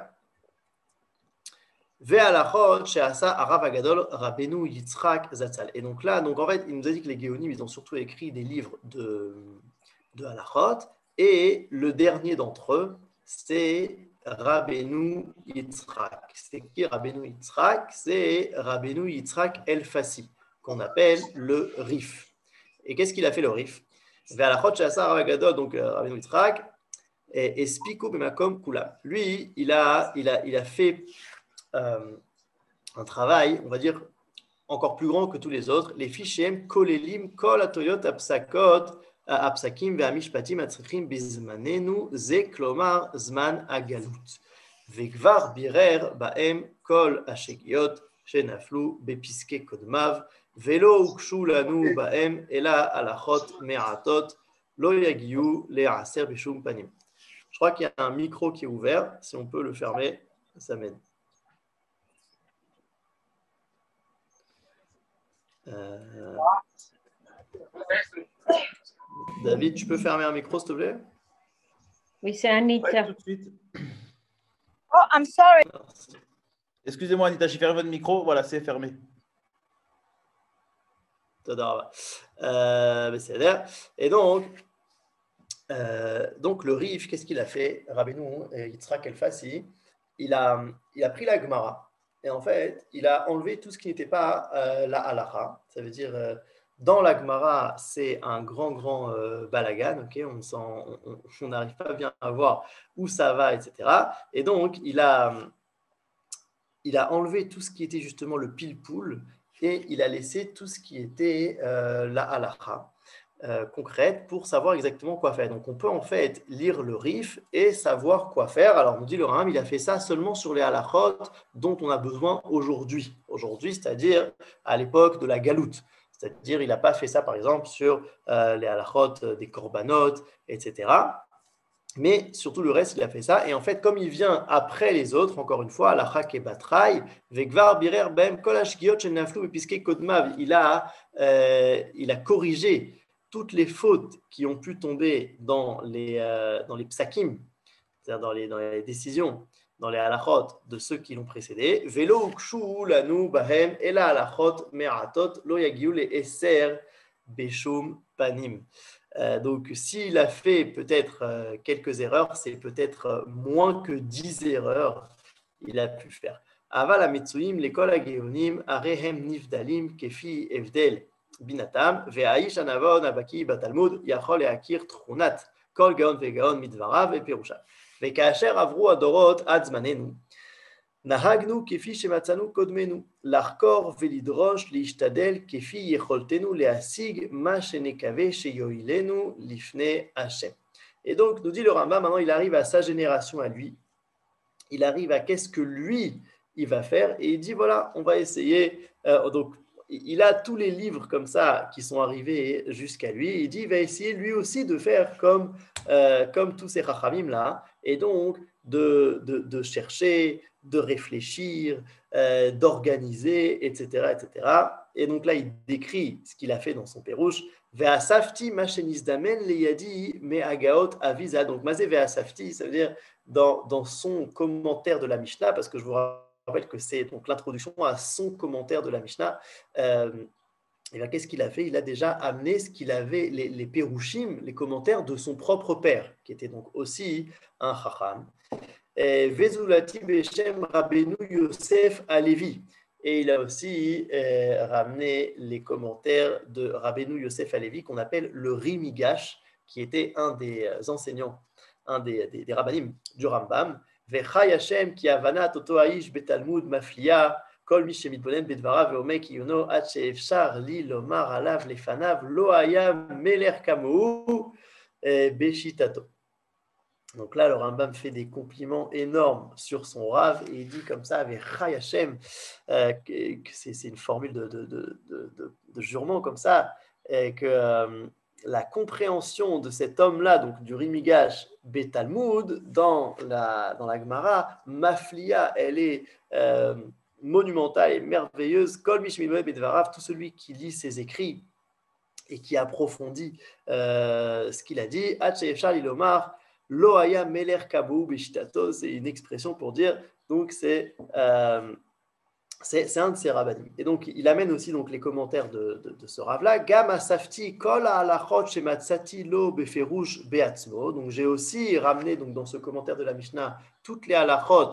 והלכות שעשה הרב הגדול רבנו יצחק זצ"ל. Et donc là, donc en fait, il nous a dit que les Géonim, ils ont surtout écrit des livres de halachot, et le dernier d'entre eux, c'est Rabbeinu Yitzhak. C'est qui Rabbeinu Yitzhak? C'est Rabbeinu Yitzhak El-Fassi, qu'on appelle le Rif. Et qu'est-ce qu'il a fait le Rif? והלכות שעשה הרב הגדול, donc Rabbeinu Yitzhak, et Spiko Bemakom Kula. Lui, il a fait un travail, on va dire, encore plus grand que tous les autres. Les Fichem, Kolelim, Kol Atoyot, Apsakot, Apsakim, Ve'amishpatim, Atzrichim, Bizmanenu, Ze, Klomar, Zman, Agalut. Vekvar, Birer, Baem, Kol, Ashegiot, Shenaflu, Bepiske, Kodmav, Velo, Ukshu, Lanu, Baem, Ela, Alachot, Me'atot, Lo Yagiu, Le'aser, Bishum, Panim. Je crois qu'il y a un micro qui est ouvert. Si on peut le fermer, ça m'aide. David, tu peux fermer un micro, s'il te plaît? Oui, c'est Anita. Ouais, tout de suite. Oh, I'm sorry. Excusez-moi, Anita, j'ai fermé votre micro. Voilà, c'est fermé. Et donc le Rif, qu'est-ce qu'il a fait? Rabbeinu Yitzhak El-Fassi, il a pris la Gemara, et en fait, il a enlevé tout ce qui n'était pas la halacha. Ça veut dire, dans la Gemara, c'est un grand balagan, okay? On n'arrive pas bien à voir où ça va, etc. Et donc, il a enlevé tout ce qui était justement le pile-poule, et il a laissé tout ce qui était la halacha concrète pour savoir exactement quoi faire. Donc on peut en fait lire le Rif et savoir quoi faire. Alors on nous dit le Rambam, il a fait ça seulement sur les halachot dont on a besoin aujourd'hui, c'est-à-dire à l'époque de la galoute. C'est-à-dire il n'a pas fait ça par exemple sur les halachot des korbanot, etc. Mais surtout le reste, il a fait ça. Et en fait, comme il vient après les autres, encore une fois, halakha kebatraï, vekvar birer bem kol hashgiot shenaflu bepiskei kodmav, il a corrigé toutes les fautes qui ont pu tomber dans les psakim, c'est-à-dire dans les décisions, dans les halachot de ceux qui l'ont précédé. Velo ukshu lanu bahem ela halachot me'atot lo yagiu le eser beshum panim. Donc, s'il a fait peut-être quelques erreurs, c'est peut-être moins que 10 erreurs il a pu faire. Aval ha-metzuim lekol ha-geonim arehem nifdalim kefi evdel binatam ve'aish hanavon habaki batalmud yachol le'akir tchunat kol gaon ve'gaon midvarav ve'perushav ve'kaasher avru adorot ad zmanenu נהגנו כפי שמצאנו קודמנו, לחקור ולדרוש להשתדל כפי יכולתנו להשיג מה שנקווה שיועילנו לפני השם. Et donc, nous dit le Rambam, maintenant il arrive à sa génération à lui, il arrive à qu'est-ce que lui, il va faire, et il dit voilà, on va essayer, donc il a tous les livres comme ça qui sont arrivés jusqu'à lui, et il dit il va essayer lui aussi de faire comme tous ces chachamim là, et donc de chercher, de réfléchir, d'organiser, etc., etc. Et donc là, il décrit ce qu'il a fait dans son Pérouche. Ve'asafti machenisdamen leyadi me'agaot avisa. Donc, mazé ve'asafti, ça veut dire dans son commentaire de la Mishnah, parce que je vous rappelle que c'est donc l'introduction à son commentaire de la Mishnah. Et bien, qu'est-ce qu'il a fait? Il a déjà amené ce qu'il avait, les Pérouchim, les commentaires de son propre père, qui était donc aussi un Chacham. Vezulati Beshem Rabbeinu Yosef Alevi. Et il a aussi ramené les commentaires de Rabbeinu Yosef Alevi, qu'on appelle le Rimigash, qui était un des enseignants, un des rabbanim du Rambam. Vechai Hashem ki avana toto aish betalmud maflia. כל מי שמתבונן בדבריו ואומר כי עיונו עד שאפשר לי לומר עליו לפניו לא היה מלך כמוהו בשיטתו. Donc là, le Rambam fait des compliments énormes sur son Rav et il dit comme ça, avec Chai Hashem, que c'est une formule de jurement comme ça, que la compréhension de cet homme-là, donc du Rimigash Betalmud, dans la Gemara, Maflia, elle est monumentale et merveilleuse. Kol Mishmilmoed Bedvarav, tout celui qui lit ses écrits et qui approfondit ce qu'il a dit, Ad she'efshar li lomar Lo haya meler kabou bishtato, c'est une expression pour dire, donc c'est un de ses rabbanim. Et donc il amène aussi donc les commentaires de ce rav-là. Gam asafti kol ha'alachot shematzati lo beferush beatzmo. Donc j'ai aussi ramené donc dans ce commentaire de la Mishnah toutes les halachot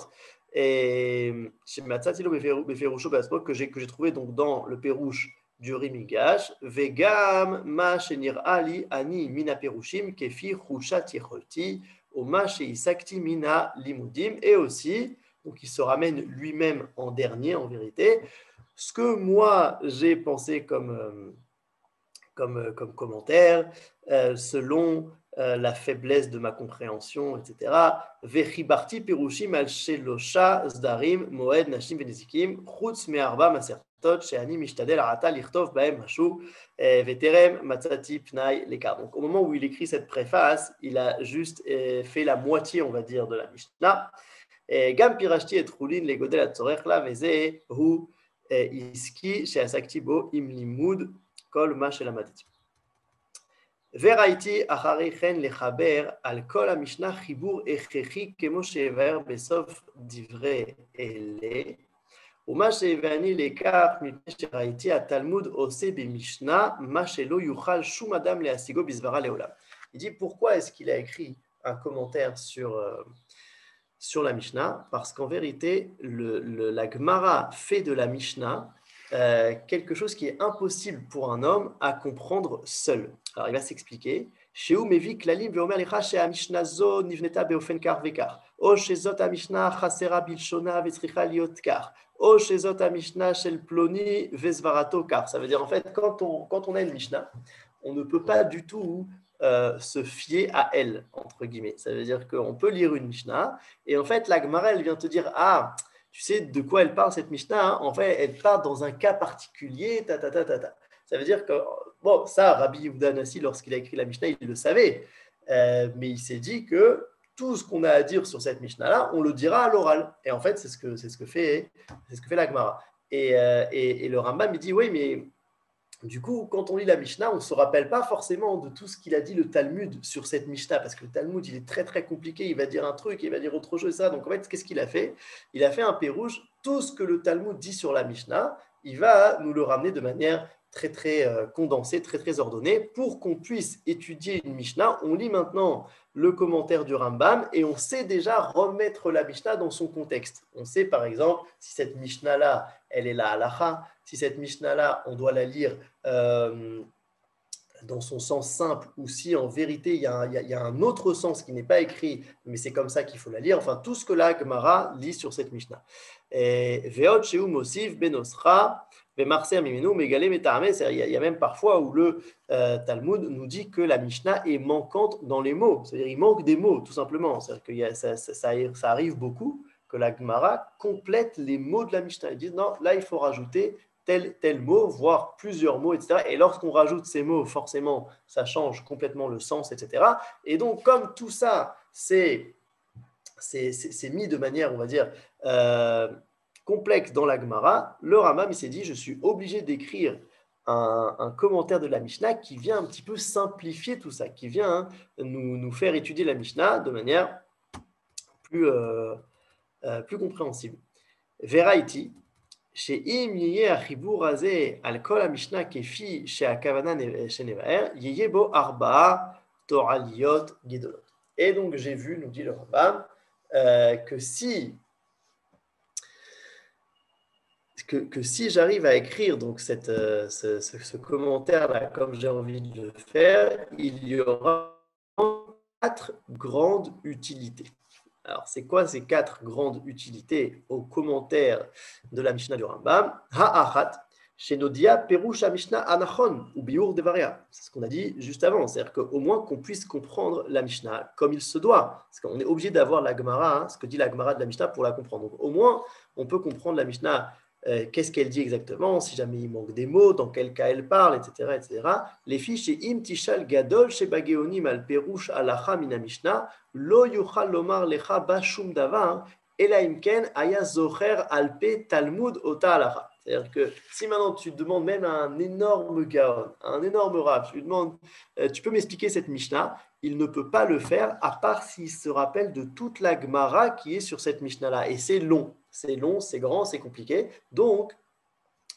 et shematzati lo beferusho beatzmo que j'ai trouvé donc dans le Pérouche du Rimigash, vegam ma shenir ali ani mina perushim kefi chushat yecholti ou ma sheisakti mina limudim, et aussi, donc il se ramène lui-même en dernier en vérité, ce que moi j'ai pensé comme commentaire, selon la faiblesse de ma compréhension, etc. Vechibarti perushim al shelosha zdarim moed nashim venezikim chutz me'arba maser. Donc, au moment où il écrit cette préface, il a juste fait la moitié, on va dire, de la Mishnah. Gam pirashti et trulin le godel atzorech la veze hu iski she'asakti bo im limud kol ma shelamaditi. Veraiti achari chen lechaber al kol ha-mishnah chibur echechi kemo she'ever besof divrei ele. ומה שהבאני לכך מפני שראיתי התלמוד עושה במשנה מה שלא יוכל שום אדם להשיגו בסברה לעולם. Il dit pourquoi est-ce qu'il a écrit un commentaire sur la Mishnah? Parce qu'en vérité, la Gemara fait de la Mishnah quelque chose qui est impossible pour un homme à comprendre seul. Alors il va s'expliquer. שהוא מביא כללים ואומר לך שהמשנה זו נבנתה באופן כך וכך, או שזאת המשנה חסרה בלשונה וצריכה להיות כך, או שזאת המשנה של פלוני וסברתו כך. Ça veut dire en fait, quand on a une Mishnah, on ne peut pas du tout se fier à elle, entre guillemets. Ça veut dire qu'on peut lire une Mishnah, et en fait, la Gemara, elle vient te dire, ah, tu sais de quoi elle parle cette Mishnah, hein? En fait, elle parle dans un cas particulier, Ça veut dire que, bon, ça, Rabbi Yehuda Nassi, lorsqu'il a écrit la Mishnah, il le savait, mais il s'est dit que tout ce qu'on a à dire sur cette Mishnah-là, on le dira à l'oral. Et en fait, c'est ce que fait la Gemara. Et le Rambam, il dit, oui, mais du coup, quand on lit la Mishnah, on ne se rappelle pas forcément de tout ce qu'il a dit le Talmud sur cette Mishnah, parce que le Talmud, il est très, très compliqué, il va dire un truc, il va dire autre chose, ça. Donc, en fait, qu'est-ce qu'il a fait? Il a fait un pérouge, tout ce que le Talmud dit sur la Mishnah, il va nous le ramener de manière très, très condensée, très, très ordonnée, pour qu'on puisse étudier une Mishnah. On lit maintenant le commentaire du Rambam, et on sait déjà remettre la Mishnah dans son contexte. On sait, par exemple, si cette Mishnah-là, elle est la halacha, si cette Mishnah-là, on doit la lire dans son sens simple, ou si en vérité il y a un autre sens qui n'est pas écrit, mais c'est comme ça qu'il faut la lire. Enfin, tout ce que la Gemara lit sur cette Mishnah. Ve'od shehu mosif benosra ve'marser mimenu megale meta'ame. Il y a même parfois où le Talmud nous dit que la Mishnah est manquante dans les mots. C'est-à-dire il manque des mots, tout simplement. C'est-à-dire que ça arrive beaucoup que la Gemara complète les mots de la Mishnah. Ils disent non, là il faut rajouter tel mot, voire plusieurs mots, etc. Et lorsqu'on rajoute ces mots, forcément, ça change complètement le sens, etc. Et donc, comme tout ça, c'est mis de manière, on va dire, complexe dans la Gemara, le Rambam, il s'est dit, je suis obligé d'écrire un commentaire de la Mishnah qui vient un petit peu simplifier tout ça, qui vient nous faire étudier la Mishnah de manière plus compréhensible. Veraiti, שאם יהיה החיבור הזה על כל המשנה כפי שהכוונה שנבאר, יהיה בו 4 תועליות גדולות. Et donc j'ai vu, nous dit le Rambam, que si j'arrive à écrire donc ce commentaire-là comme j'ai envie de le faire, il y aura 4 grandes utilités. Alors, c'est quoi ces 4 grandes utilités au commentaire de la Mishnah du Rambam? Ha'achat, shenodia perush Mishnah anachon ou biur devaria. C'est ce qu'on a dit juste avant, c'est-à-dire qu'au moins qu'on puisse comprendre la Mishnah comme il se doit. Parce qu'on est obligé d'avoir la Gemara, ce que dit la Gemara de la Mishnah pour la comprendre. Donc, au moins, on peut comprendre la Mishnah. Qu'est-ce qu'elle dit exactement, si jamais il manque des mots, dans quel cas elle parle, etc. etc. Les fiches chez Im Tishal Gadol, chez Bageonim al Perush Alacha Mina Mishnah, Lo Yuchal Lomar Lecha Bashum Davar, Ela Imken Aya Zocher Alpe Talmud Ota Alacha. C'est-à-dire que si maintenant tu demandes même à un énorme Gaon, un énorme Rav, tu lui demandes, tu peux m'expliquer cette Mishnah, il ne peut pas le faire à part s'il se rappelle de toute la Gemara qui est sur cette Mishnah-là. Et c'est long, c'est grand, c'est compliqué. Donc,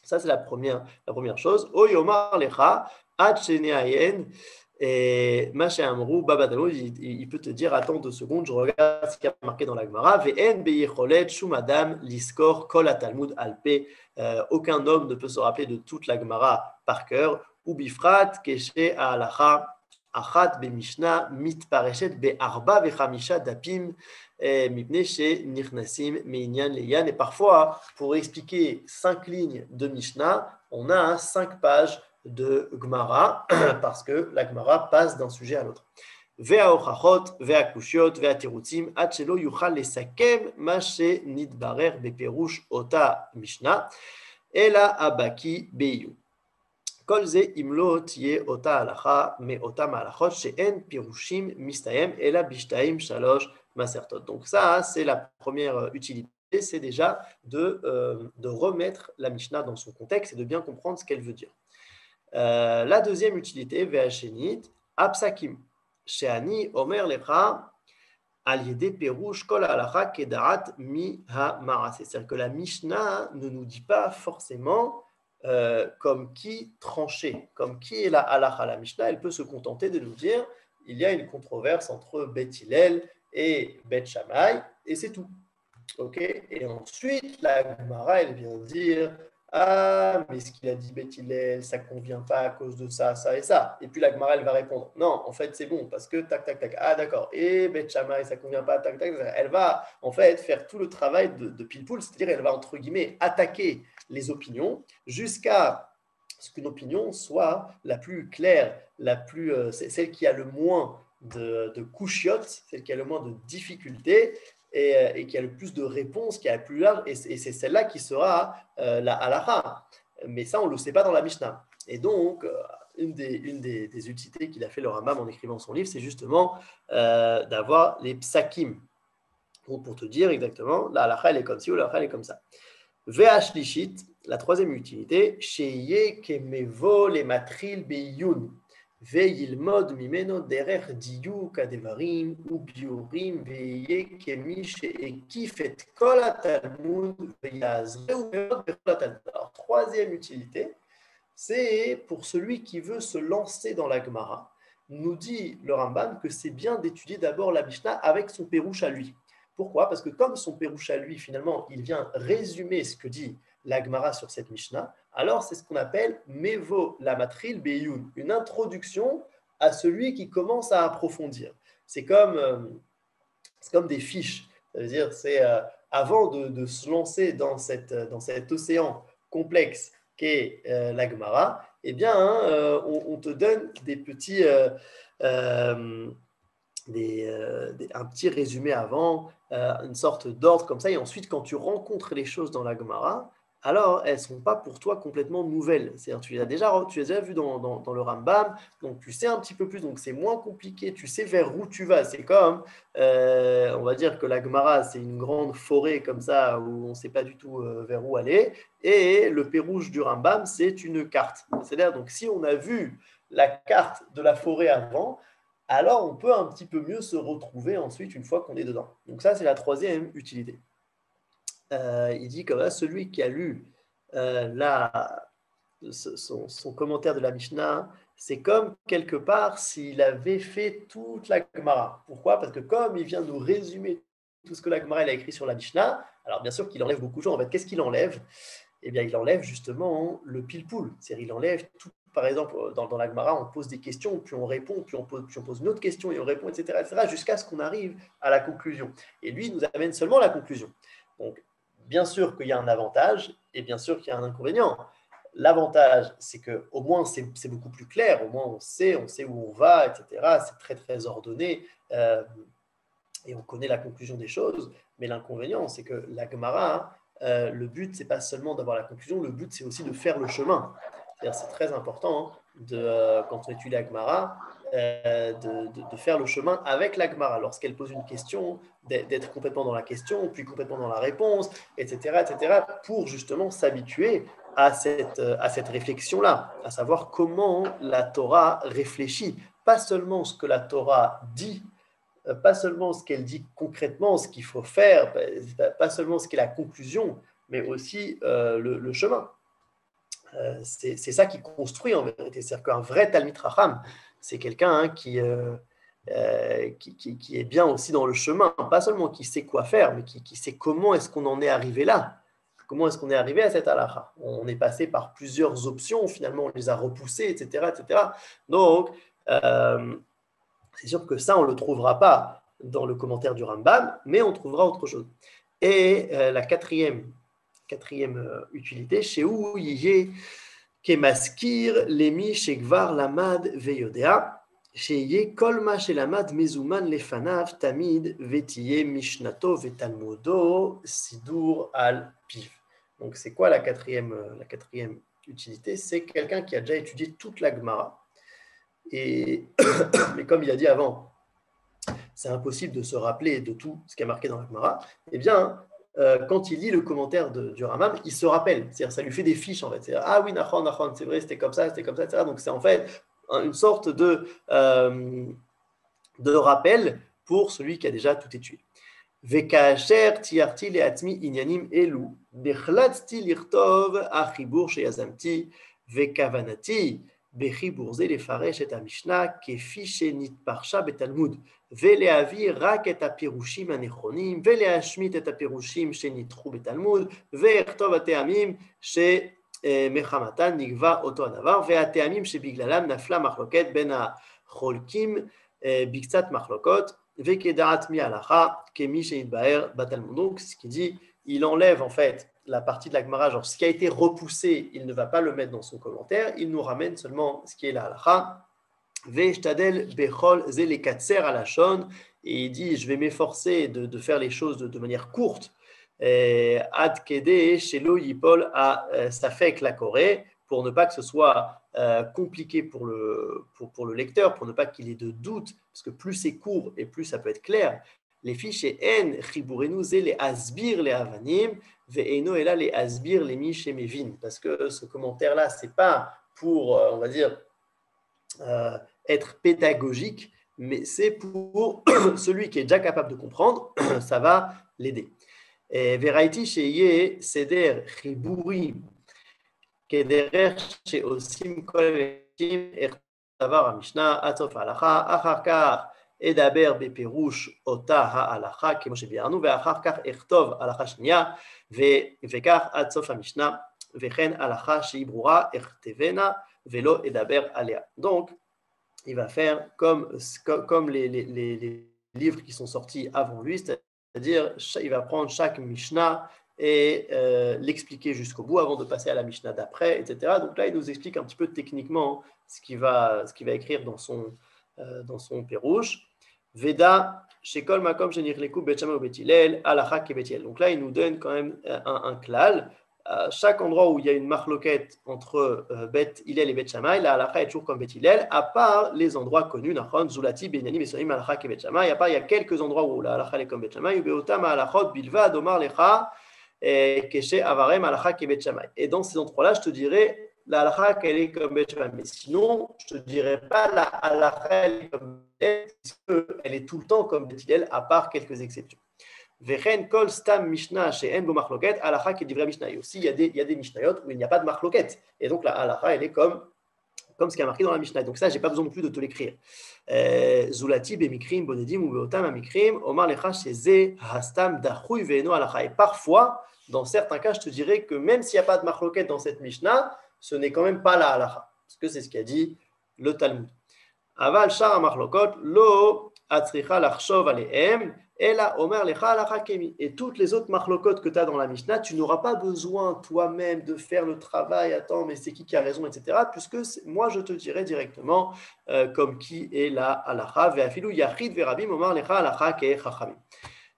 ça c'est la première chose. O Yomar Lecha, Ad Sheneayen, et Masha Amrou, Baba Talmud, il peut te dire, attends 2 secondes, je regarde ce qu'il y a marqué dans la Gemara. Ve'en beyecholet shum adam liskor kol Talmud alpe. Aucun homme ne peut se rappeler de toute la Gemara par cœur. Ou bifrat keshe ha'alacha achat bemishnah mitpareshet be'arba ve'chamisha dapim mipnei she'nichnasim me'inyan le'yan. Et parfois, pour expliquer 5 lignes de Mishnah, on a 5 pages de Gemara, parce que la Gemara passe d'un sujet à l'autre. Ve'aochachot, ve'akushiot, ve'atirutzim, ad shelo yuchal lesakem ma shenitbarer beperush ota Mishnah, ela abaki beyu. Kol ze imlo tiye ota halacha me ota malachot she'en pirushim mistayem ela bishtaim shalosh masertot. Donc ça, c'est la première utilité, c'est déjà de remettre la Mishnah dans son contexte et de bien comprendre ce qu'elle veut dire. La deuxième utilité, Ve'ashenit, Apsakim, Sheani Omer Lecha, Al Yede Perush Kol Halacha Kedarat Mi Ha-Marase. C'est-à-dire que la Mishnah ne nous dit pas forcément comme qui trancher, comme qui est la halacha. La Mishnah, elle peut se contenter de nous dire il y a une controverse entre Beth Hillel et Beth Shammai, et c'est tout. Okay. Et ensuite, la Gemara, elle vient dire ah, mais ce qu'il a dit Beth Hillel, ça ne convient pas à cause de ça, ça et ça. Et puis la Gemara, elle va répondre non, en fait, c'est bon, parce que tac, tac, tac. Ah, d'accord. Et Beth Shammai, ça ne convient pas, tac, tac, tac. Elle va, en fait, faire tout le travail de pile-poule, c'est-à-dire elle va, entre guillemets, attaquer les opinions jusqu'à ce qu'une opinion soit la plus claire, celle qui a le moins de couchiottes, celle qui a le moins de difficultés, et qui a le plus de réponses, qui a le plus large, et c'est celle-là qui sera la halacha. Mais ça, on ne le sait pas dans la Mishnah. Et donc, une des utilités qu'il a fait le Rambam en écrivant son livre, c'est justement d'avoir les psakim. Donc, pour te dire exactement, la halacha, elle est comme ci, ou la halacha, elle est comme ça. Ve'ashlishit, la troisième utilité, sheye kemevo le matril beyun. Ve'yilmod mimeno derer diyuk adevarim ubiurim ve'ye kemi she'ekif et kol hatalmud ve'yazreu meod bechol hatalmud. Alors, troisième utilité, c'est pour celui qui veut se lancer dans la Gemara. Nous dit le Rambam que c'est bien d'étudier d'abord la Mishnah avec son pérouche à lui. Pourquoi? Parce que comme son pérouche à lui, finalement, il vient résumer ce que dit la Gemara sur cette Mishnah, alors c'est ce qu'on appelle Mevo la matril beyun, une introduction à celui qui commence à approfondir. C'est comme des fiches, c'est-à-dire c'est avant de se lancer dans cet océan complexe qu'est la Gemara, eh bien, on te donne des petits... un petit résumé avant, une sorte d'ordre comme ça, et ensuite quand tu rencontres les choses dans la Gemara, alors elles ne sont pas pour toi complètement nouvelles. C'est-à-dire tu les as déjà vues dans le Rambam, donc tu sais un petit peu plus, donc c'est moins compliqué, tu sais vers où tu vas. C'est comme, on va dire que la Gemara, c'est une grande forêt comme ça, où on ne sait pas du tout vers où aller, et le pérouge du Rambam, c'est une carte. C'est-à-dire, donc si on a vu la carte de la forêt avant, alors on peut un petit peu mieux se retrouver ensuite une fois qu'on est dedans. Donc ça, c'est la troisième utilité. Il dit comme ça, celui qui a lu son commentaire de la Mishnah, c'est comme quelque part s'il avait fait toute la Gemara. Pourquoi? Parce que comme il vient nous résumer tout ce que la Gemara a écrit sur la Mishnah, alors bien sûr qu'il enlève beaucoup de choses. En fait, qu'est-ce qu'il enlève? Eh bien, il enlève justement le pile-poule. C'est-à-dire, il enlève tout. Par exemple, dans la Gemara, on pose des questions, puis on répond, puis on pose une autre question et on répond, etc., jusqu'à ce qu'on arrive à la conclusion. Et lui, il nous amène seulement à la conclusion. Donc, bien sûr qu'il y a un avantage et bien sûr qu'il y a un inconvénient. L'avantage, c'est qu'au moins, c'est beaucoup plus clair. Au moins, on sait où on va, etc. C'est très, très ordonné et on connaît la conclusion des choses. Mais l'inconvénient, c'est que la Gemara, le but, c'est pas seulement d'avoir la conclusion, le but, c'est aussi de faire le chemin. C'est très important quand on étudie la Gemara, de faire le chemin avec la Gemara. Lorsqu'elle pose une question, d'être complètement dans la question, puis complètement dans la réponse, etc., pour justement s'habituer à cette réflexion-là, à savoir comment la Torah réfléchit. Pas seulement ce que la Torah dit, pas seulement ce qu'elle dit concrètement, ce qu'il faut faire, pas seulement ce qu'est la conclusion, mais aussi le chemin. C'est ça qui construit en vérité. C'est-à-dire qu'un vrai Talmid Racham, c'est quelqu'un qui est bien aussi dans le chemin, pas seulement qui sait quoi faire, mais qui sait comment est-ce qu'on en est arrivé là. Comment est-ce qu'on est arrivé à cette halakha? On est passé par plusieurs options, finalement on les a repoussées, etc. Donc, c'est sûr que ça, on ne le trouvera pas dans le commentaire du Rambam, mais on trouvera autre chose. Et la quatrième utilité, chez où yé kemaskir lemi shekvar lamad veyodea, sheyé kolma shelamad mezuman lefanav tamid vetiye mishnato vetalmodo sidur al piv. Donc c'est quoi la quatrième utilité? C'est quelqu'un qui a déjà étudié toute la Gemara. Mais comme il a dit avant, c'est impossible de se rappeler de tout ce qui est marqué dans la Gemara. Eh bien, quand il lit le commentaire du Rambam, il se rappelle. C'est-à-dire, ça lui fait des fiches, en fait. C'est-à-dire, ah oui, nachon, c'est vrai, c'était comme ça, etc. Donc, c'est en fait une sorte de rappel pour celui qui a déjà tout étudié. וכאשר תיארתי לעצמי עניינים אלו, נחלצתי לכתוב החיבור שיזמתי, וכוונתי בחיבור זה לפרש את המשנה כפי שנתפרשה בתלמוד, ולהביא רק את הפירושים הנכונים, ולהשמיט את הפירושים שניתחו בתלמוד, וכתוב הטעמים שמחמתן נקבע אותו הדבר, והטעמים שבגללם נפלה מחלוקת בין החולקים בקצת מחלוקות, Vekedarat mi alacha, kemi sheitbaer batalmud. Donc, ce qu'il dit, il enlève en fait la partie de la Gemara, genre ce qui a été repoussé, il ne va pas le mettre dans son commentaire, il nous ramène seulement ce qui est la halacha. Ve'shtadel bechol ze lekatser alashon, et il dit, je vais m'efforcer de faire les choses de manière courte. Ad kede shelo yipol a safek la koré, pour ne pas que ce soit compliqué pour le lecteur, pour ne pas qu'il ait de doute, parce que plus c'est court et plus ça peut être clair. Les fiches en chibourenu ze les asbir les avanim ve'eno ela les asbir les mish mevin, parce que ce commentaire-là, c'est pas pour, on va dire, être pédagogique, mais c'est pour celui qui est déjà capable de comprendre, ça va l'aider. Veraiti sheye seder chiburi כדרך שעושים כל אנשים, איך דבר המשנה, עד סוף ההלכה, אחר כך אדבר בפירוש אותה ההלכה, כמו שביארנו, ואחר כך אכתוב הלכה שנייה, וכך עד סוף המשנה, וכן הלכה שהיא ברורה, אכתבנה, ולא אדבר עליה. Donc, il va faire comme les livres qui sont sortis avant lui, c'est-à-dire, il va prendre chaque Mishnah et l'expliquer jusqu'au bout avant de passer à la Mishnah d'après, etc. Donc là, il nous explique un petit peu techniquement ce qu'il va écrire dans son Pérouche. Veda, Shekol Makom Shenirleku Bet Shammai ou Bet Hillel, Halacha ke Bet Hillel. Donc là, il nous donne quand même un klal. À chaque endroit où il y a une marloquette entre Bet Hillel et Bet Shammai, la halacha est toujours comme Bet Hillel, à part les endroits connus, Nachon, Zulati, Benyani, Besonim, halacha ke Bet Shammai. À part, il y a quelques endroits où la halacha est comme Bet Shammai, Ubeotam halachot bilvad omar lecha. Et dans ces endroits-là, je te dirais la halakha qu'elle est comme Bet Shammai. Mais sinon, je ne te dirais pas la halakha elle est comme Bet Hillel, puisqu'elle est tout le temps comme Bet Hillel, à part quelques exceptions. Vechen kol stam Mishnah she'en bo machloket, halacha kedivrei Mishnah. Et aussi, il y a des Mishnayot où il n'y a pas de machloket. Et donc, la halacha, elle est comme ce qui est marqué dans la Mishnah. Donc ça, je n'ai pas besoin non plus de te l'écrire. Zulati bemikrim bonedim ou beotam amikrim, omar lecha sheze hastam dachui ve'eno halacha. Et parfois, dans certains cas, je te dirais que même s'il n'y a pas de machloket dans cette Mishnah, ce n'est quand même pas la halacha. Parce que c'est ce qu'a dit le Talmud. Aval shara machlokot lo atzricha lachshov alehem ela omer lecha halacha kemi. Et toutes les autres machlokot que tu as dans la Mishnah, tu n'auras pas besoin toi-même de faire le travail. Attends, mais c'est qui a raison, etc. Puisque moi, je te dirai directement comme qui est la halacha. Ve'afilu yachid ve'rabim omer lecha halacha ke chachamim.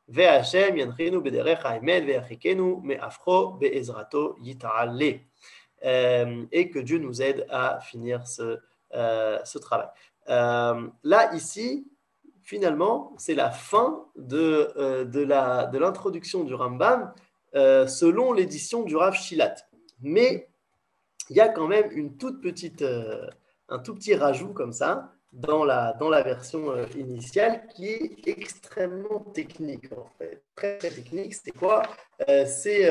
Ve'Hashem yanchinu bederech ha'emet ve'achikenu me'afro be'ezrato yita'ale. Et que Dieu nous aide à finir ce travail. Là, ici, finalement, c'est la fin de l'introduction du Rambam selon l'édition du Rav Shilat. Mais il y a quand même un tout petit rajout comme ça dans la version initiale qui est extrêmement technique en fait. Très, très technique. C'est quoi? C'est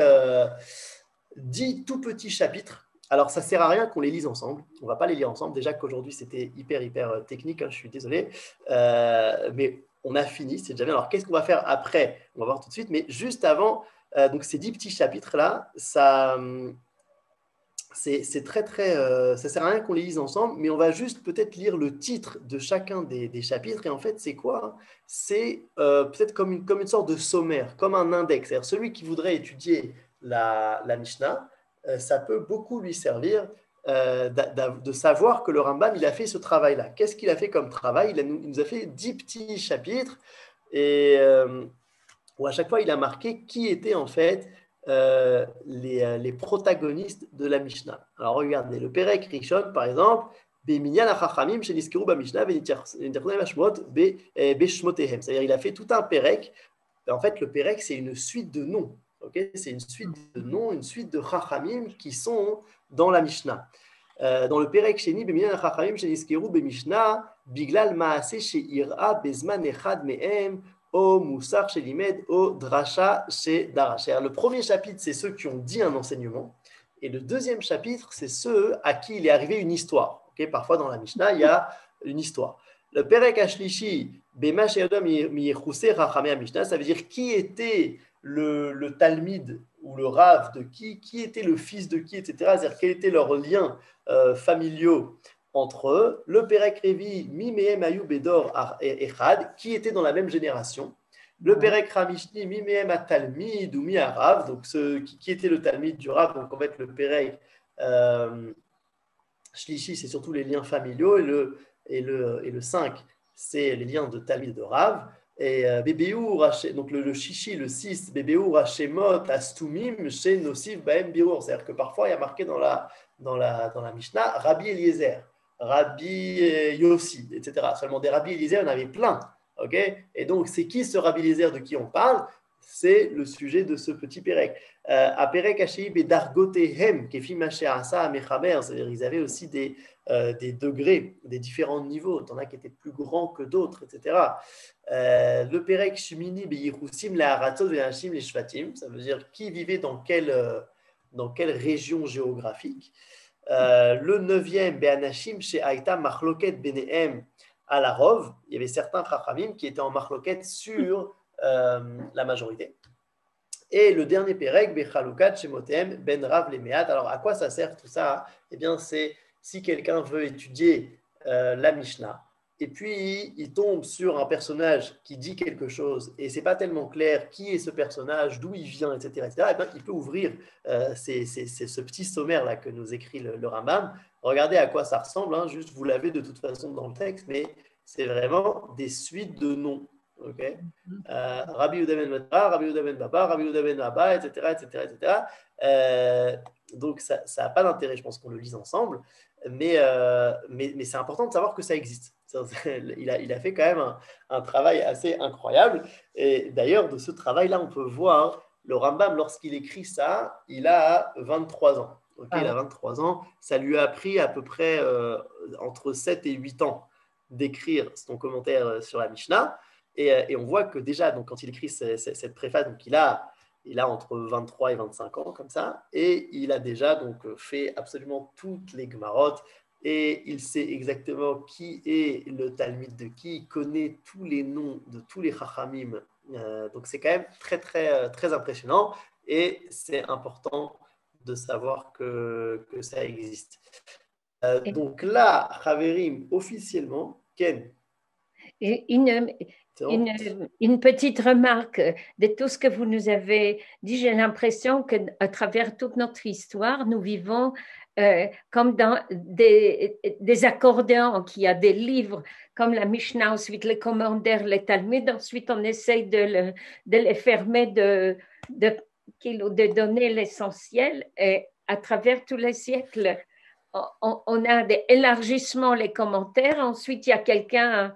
10 tout petits chapitres. Alors, ça ne sert à rien qu'on les lise ensemble. On ne va pas les lire ensemble. Déjà qu'aujourd'hui, c'était hyper technique. Je suis désolé. Mais on a fini. C'est déjà bien. Alors, qu'est-ce qu'on va faire après? On va voir tout de suite. Mais juste avant, donc ces 10 petits chapitres-là, c'est très, ça ne sert à rien qu'on les lise ensemble. Mais on va juste peut-être lire le titre de chacun des chapitres. Et en fait, c'est quoi? C'est peut-être comme une sorte de sommaire, comme un index. C'est-à-dire celui qui voudrait étudier la Mishnah, ça peut beaucoup lui servir de savoir que le Rambam, il a fait ce travail-là. Qu'est-ce qu'il a fait comme travail? Il nous a fait 10 petits chapitres et où à chaque fois, il a marqué qui étaient en fait les protagonistes de la Mishnah. Alors regardez, le Perek Rishon, par exemple, Beminyan HaChachamim Sheniskeru BaMishnah V'Niterchonem HaShmot Beshmotehem. C'est-à-dire, il a fait tout un Perek. En fait, le Perek, c'est une suite de noms. Okay, c'est une suite de noms, une suite de chachamim qui sont dans la Mishnah. Dans le Perek Sheni, Beminyan chachamim sheniskeru bemishnah, biglal maaseh she'ira bezman echad mehem, o musar shelimed, o drasha shedarash. Le premier chapitre, c'est ceux qui ont dit un enseignement, et le deuxième chapitre, c'est ceux à qui il est arrivé une histoire. Okay, parfois dans la Mishnah, il y a une histoire. Le Perek Ashlishi, bema she'odam miyechuseh chachamei Mishnah, ça veut dire qui était le Talmid ou le Rav de qui était le fils de qui, etc. C'est-à-dire quels étaient leurs liens familiaux entre eux. Le Perek Revi, Mi Mehem Ayu Bedor Echad, qui était dans la même génération. Le Perek Ramishni, Mi Mehem Talmid ou Mi Arav, donc qui était le Talmid du Rav. Donc en fait, le Perek Shlishi, c'est surtout les liens familiaux, et le 5, c'est les liens de Talmid de Rav. Et Bébéour, donc le Shishi, le 6, Bébéour, Hashemot, Astumim, chez Nosiv, Baem, Birour. C'est-à-dire que parfois, il y a marqué dans la Mishnah, Rabbi Eliezer, Rabbi Yossi, etc. Seulement des Rabbi Eliezer, il y en avait plein. Okay, et donc, c'est qui ce Rabbi Eliezer de qui on parle? C'est le sujet de ce petit Perek. À Perek Hashei Bedargotehem, Kefi Masheasa Amechaber, c'est-à-dire ils avaient aussi des degrés, des différents niveaux. Il y en a qui étaient plus grands que d'autres, etc. Le Perek Shumini Beyichusim Le'aratzot Ve'ashim Le'shvatim, ça veut dire qui vivait dans quelle région géographique. Le 9e Be'anashim She'aita Machloket Benehem à la Rov, il y avait certains Chachamim qui étaient en Machloket sur la majorité. Et le dernier Perek, Bechalukat Shemotem Ben Rav Lemeat. Alors, à quoi ça sert tout ça? Eh bien, c'est si quelqu'un veut étudier la Mishnah, et puis il tombe sur un personnage qui dit quelque chose, et c'est pas tellement clair qui est ce personnage, d'où il vient, etc., eh bien, il peut ouvrir ce petit sommaire-là que nous écrit le Rambam. Regardez à quoi ça ressemble, hein, juste vous l'avez de toute façon dans le texte, mais c'est vraiment des suites de noms. Okay. Rabbi Yehuda ben Matra, Rabbi Yehuda ben Baba, Rabbi Yehuda ben Abba, etc. Donc ça n'a pas d'intérêt, je pense qu'on le lise ensemble, mais c'est important de savoir que ça existe. Il a fait quand même un travail assez incroyable, et d'ailleurs de ce travail-là on peut voir le Rambam, lorsqu'il écrit ça, il a 23 ans. Okay, il a 23 ans, ça lui a pris à peu près entre 7 et 8 ans d'écrire son commentaire sur la Mishnah. Et on voit que déjà, donc, quand il écrit cette préface, donc il a entre 23 et 25 ans, comme ça, et il a déjà donc, fait absolument toutes les Gemarot, et il sait exactement qui est le Talmud de qui, il connaît tous les noms de tous les Chachamim. Donc c'est quand même très, très, très impressionnant, et c'est important de savoir que ça existe. Donc là, Chaverim, officiellement, Ken. Une petite remarque de tout ce que vous nous avez dit. J'ai l'impression qu'à travers toute notre histoire, nous vivons comme dans des accordéons, qu'il y a des livres comme la Mishnah, ensuite les commentaires, les Talmuds, ensuite on essaye de les fermer, de donner l'essentiel. Et à travers tous les siècles, on a des élargissements, les commentaires. Ensuite, il y a quelqu'un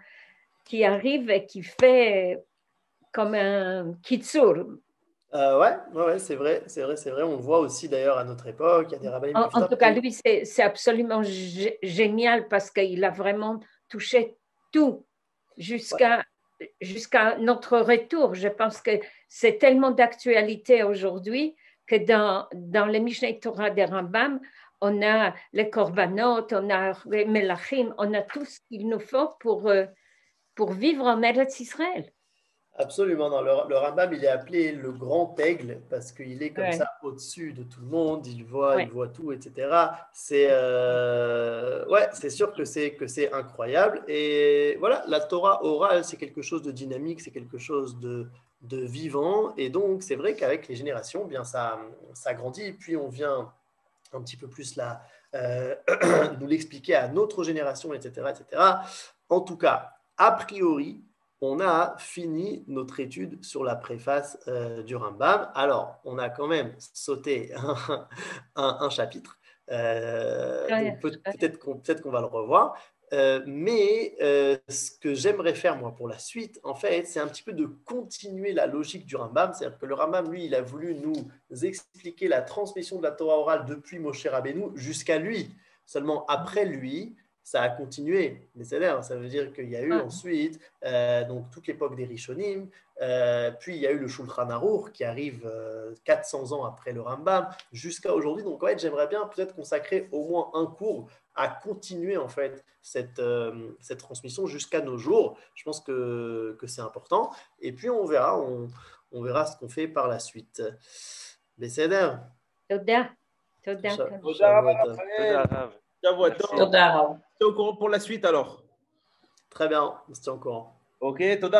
qui arrive et qui fait comme un kitsur. Ouais, c'est vrai. On le voit aussi d'ailleurs à notre époque. Il y a des rabbins En tout cas, lui, c'est absolument génial parce qu'il a vraiment touché tout jusqu'à notre retour. Je pense que c'est tellement d'actualité aujourd'hui que dans les Mishneh Torah des Rambam, on a les korbanot, on a les melachim, on a tout ce qu'il nous faut pour vivre en Eretz Israël. Absolument. Non, le Rambam, il est appelé le grand aigle parce qu'il est comme ça au-dessus de tout le monde. Il voit tout, etc. C'est sûr que c'est incroyable. Et voilà, la Torah orale, c'est quelque chose de dynamique, c'est quelque chose de vivant. Et donc, c'est vrai qu'avec les générations, bien ça grandit. Et puis, on vient un petit peu plus là nous l'expliquer à notre génération, etc., etc. En tout cas, a priori, on a fini notre étude sur la préface du Rambam. Alors, on a quand même sauté un chapitre. Donc peut-être qu'on va le revoir. Mais ce que j'aimerais faire, moi, pour la suite, en fait, c'est un petit peu de continuer la logique du Rambam. C'est-à-dire que le Rambam, lui, il a voulu nous expliquer la transmission de la Torah orale depuis Moshe Rabbeinu jusqu'à lui. Seulement après lui, ça a continué. Mais ça veut dire qu'il y a eu ensuite donc toute l'époque des Rishonim, puis il y a eu le Shulchan Aruch qui arrive 400 ans après le Rambam jusqu'à aujourd'hui. Donc en fait, j'aimerais bien peut-être consacrer au moins un cours à continuer en fait cette transmission jusqu'à nos jours. Je pense que c'est important. Et puis on verra ce qu'on fait par la suite. Besséder. Toda. T'es au courant pour la suite alors? Très bien, c'est au courant. Ok, Toda.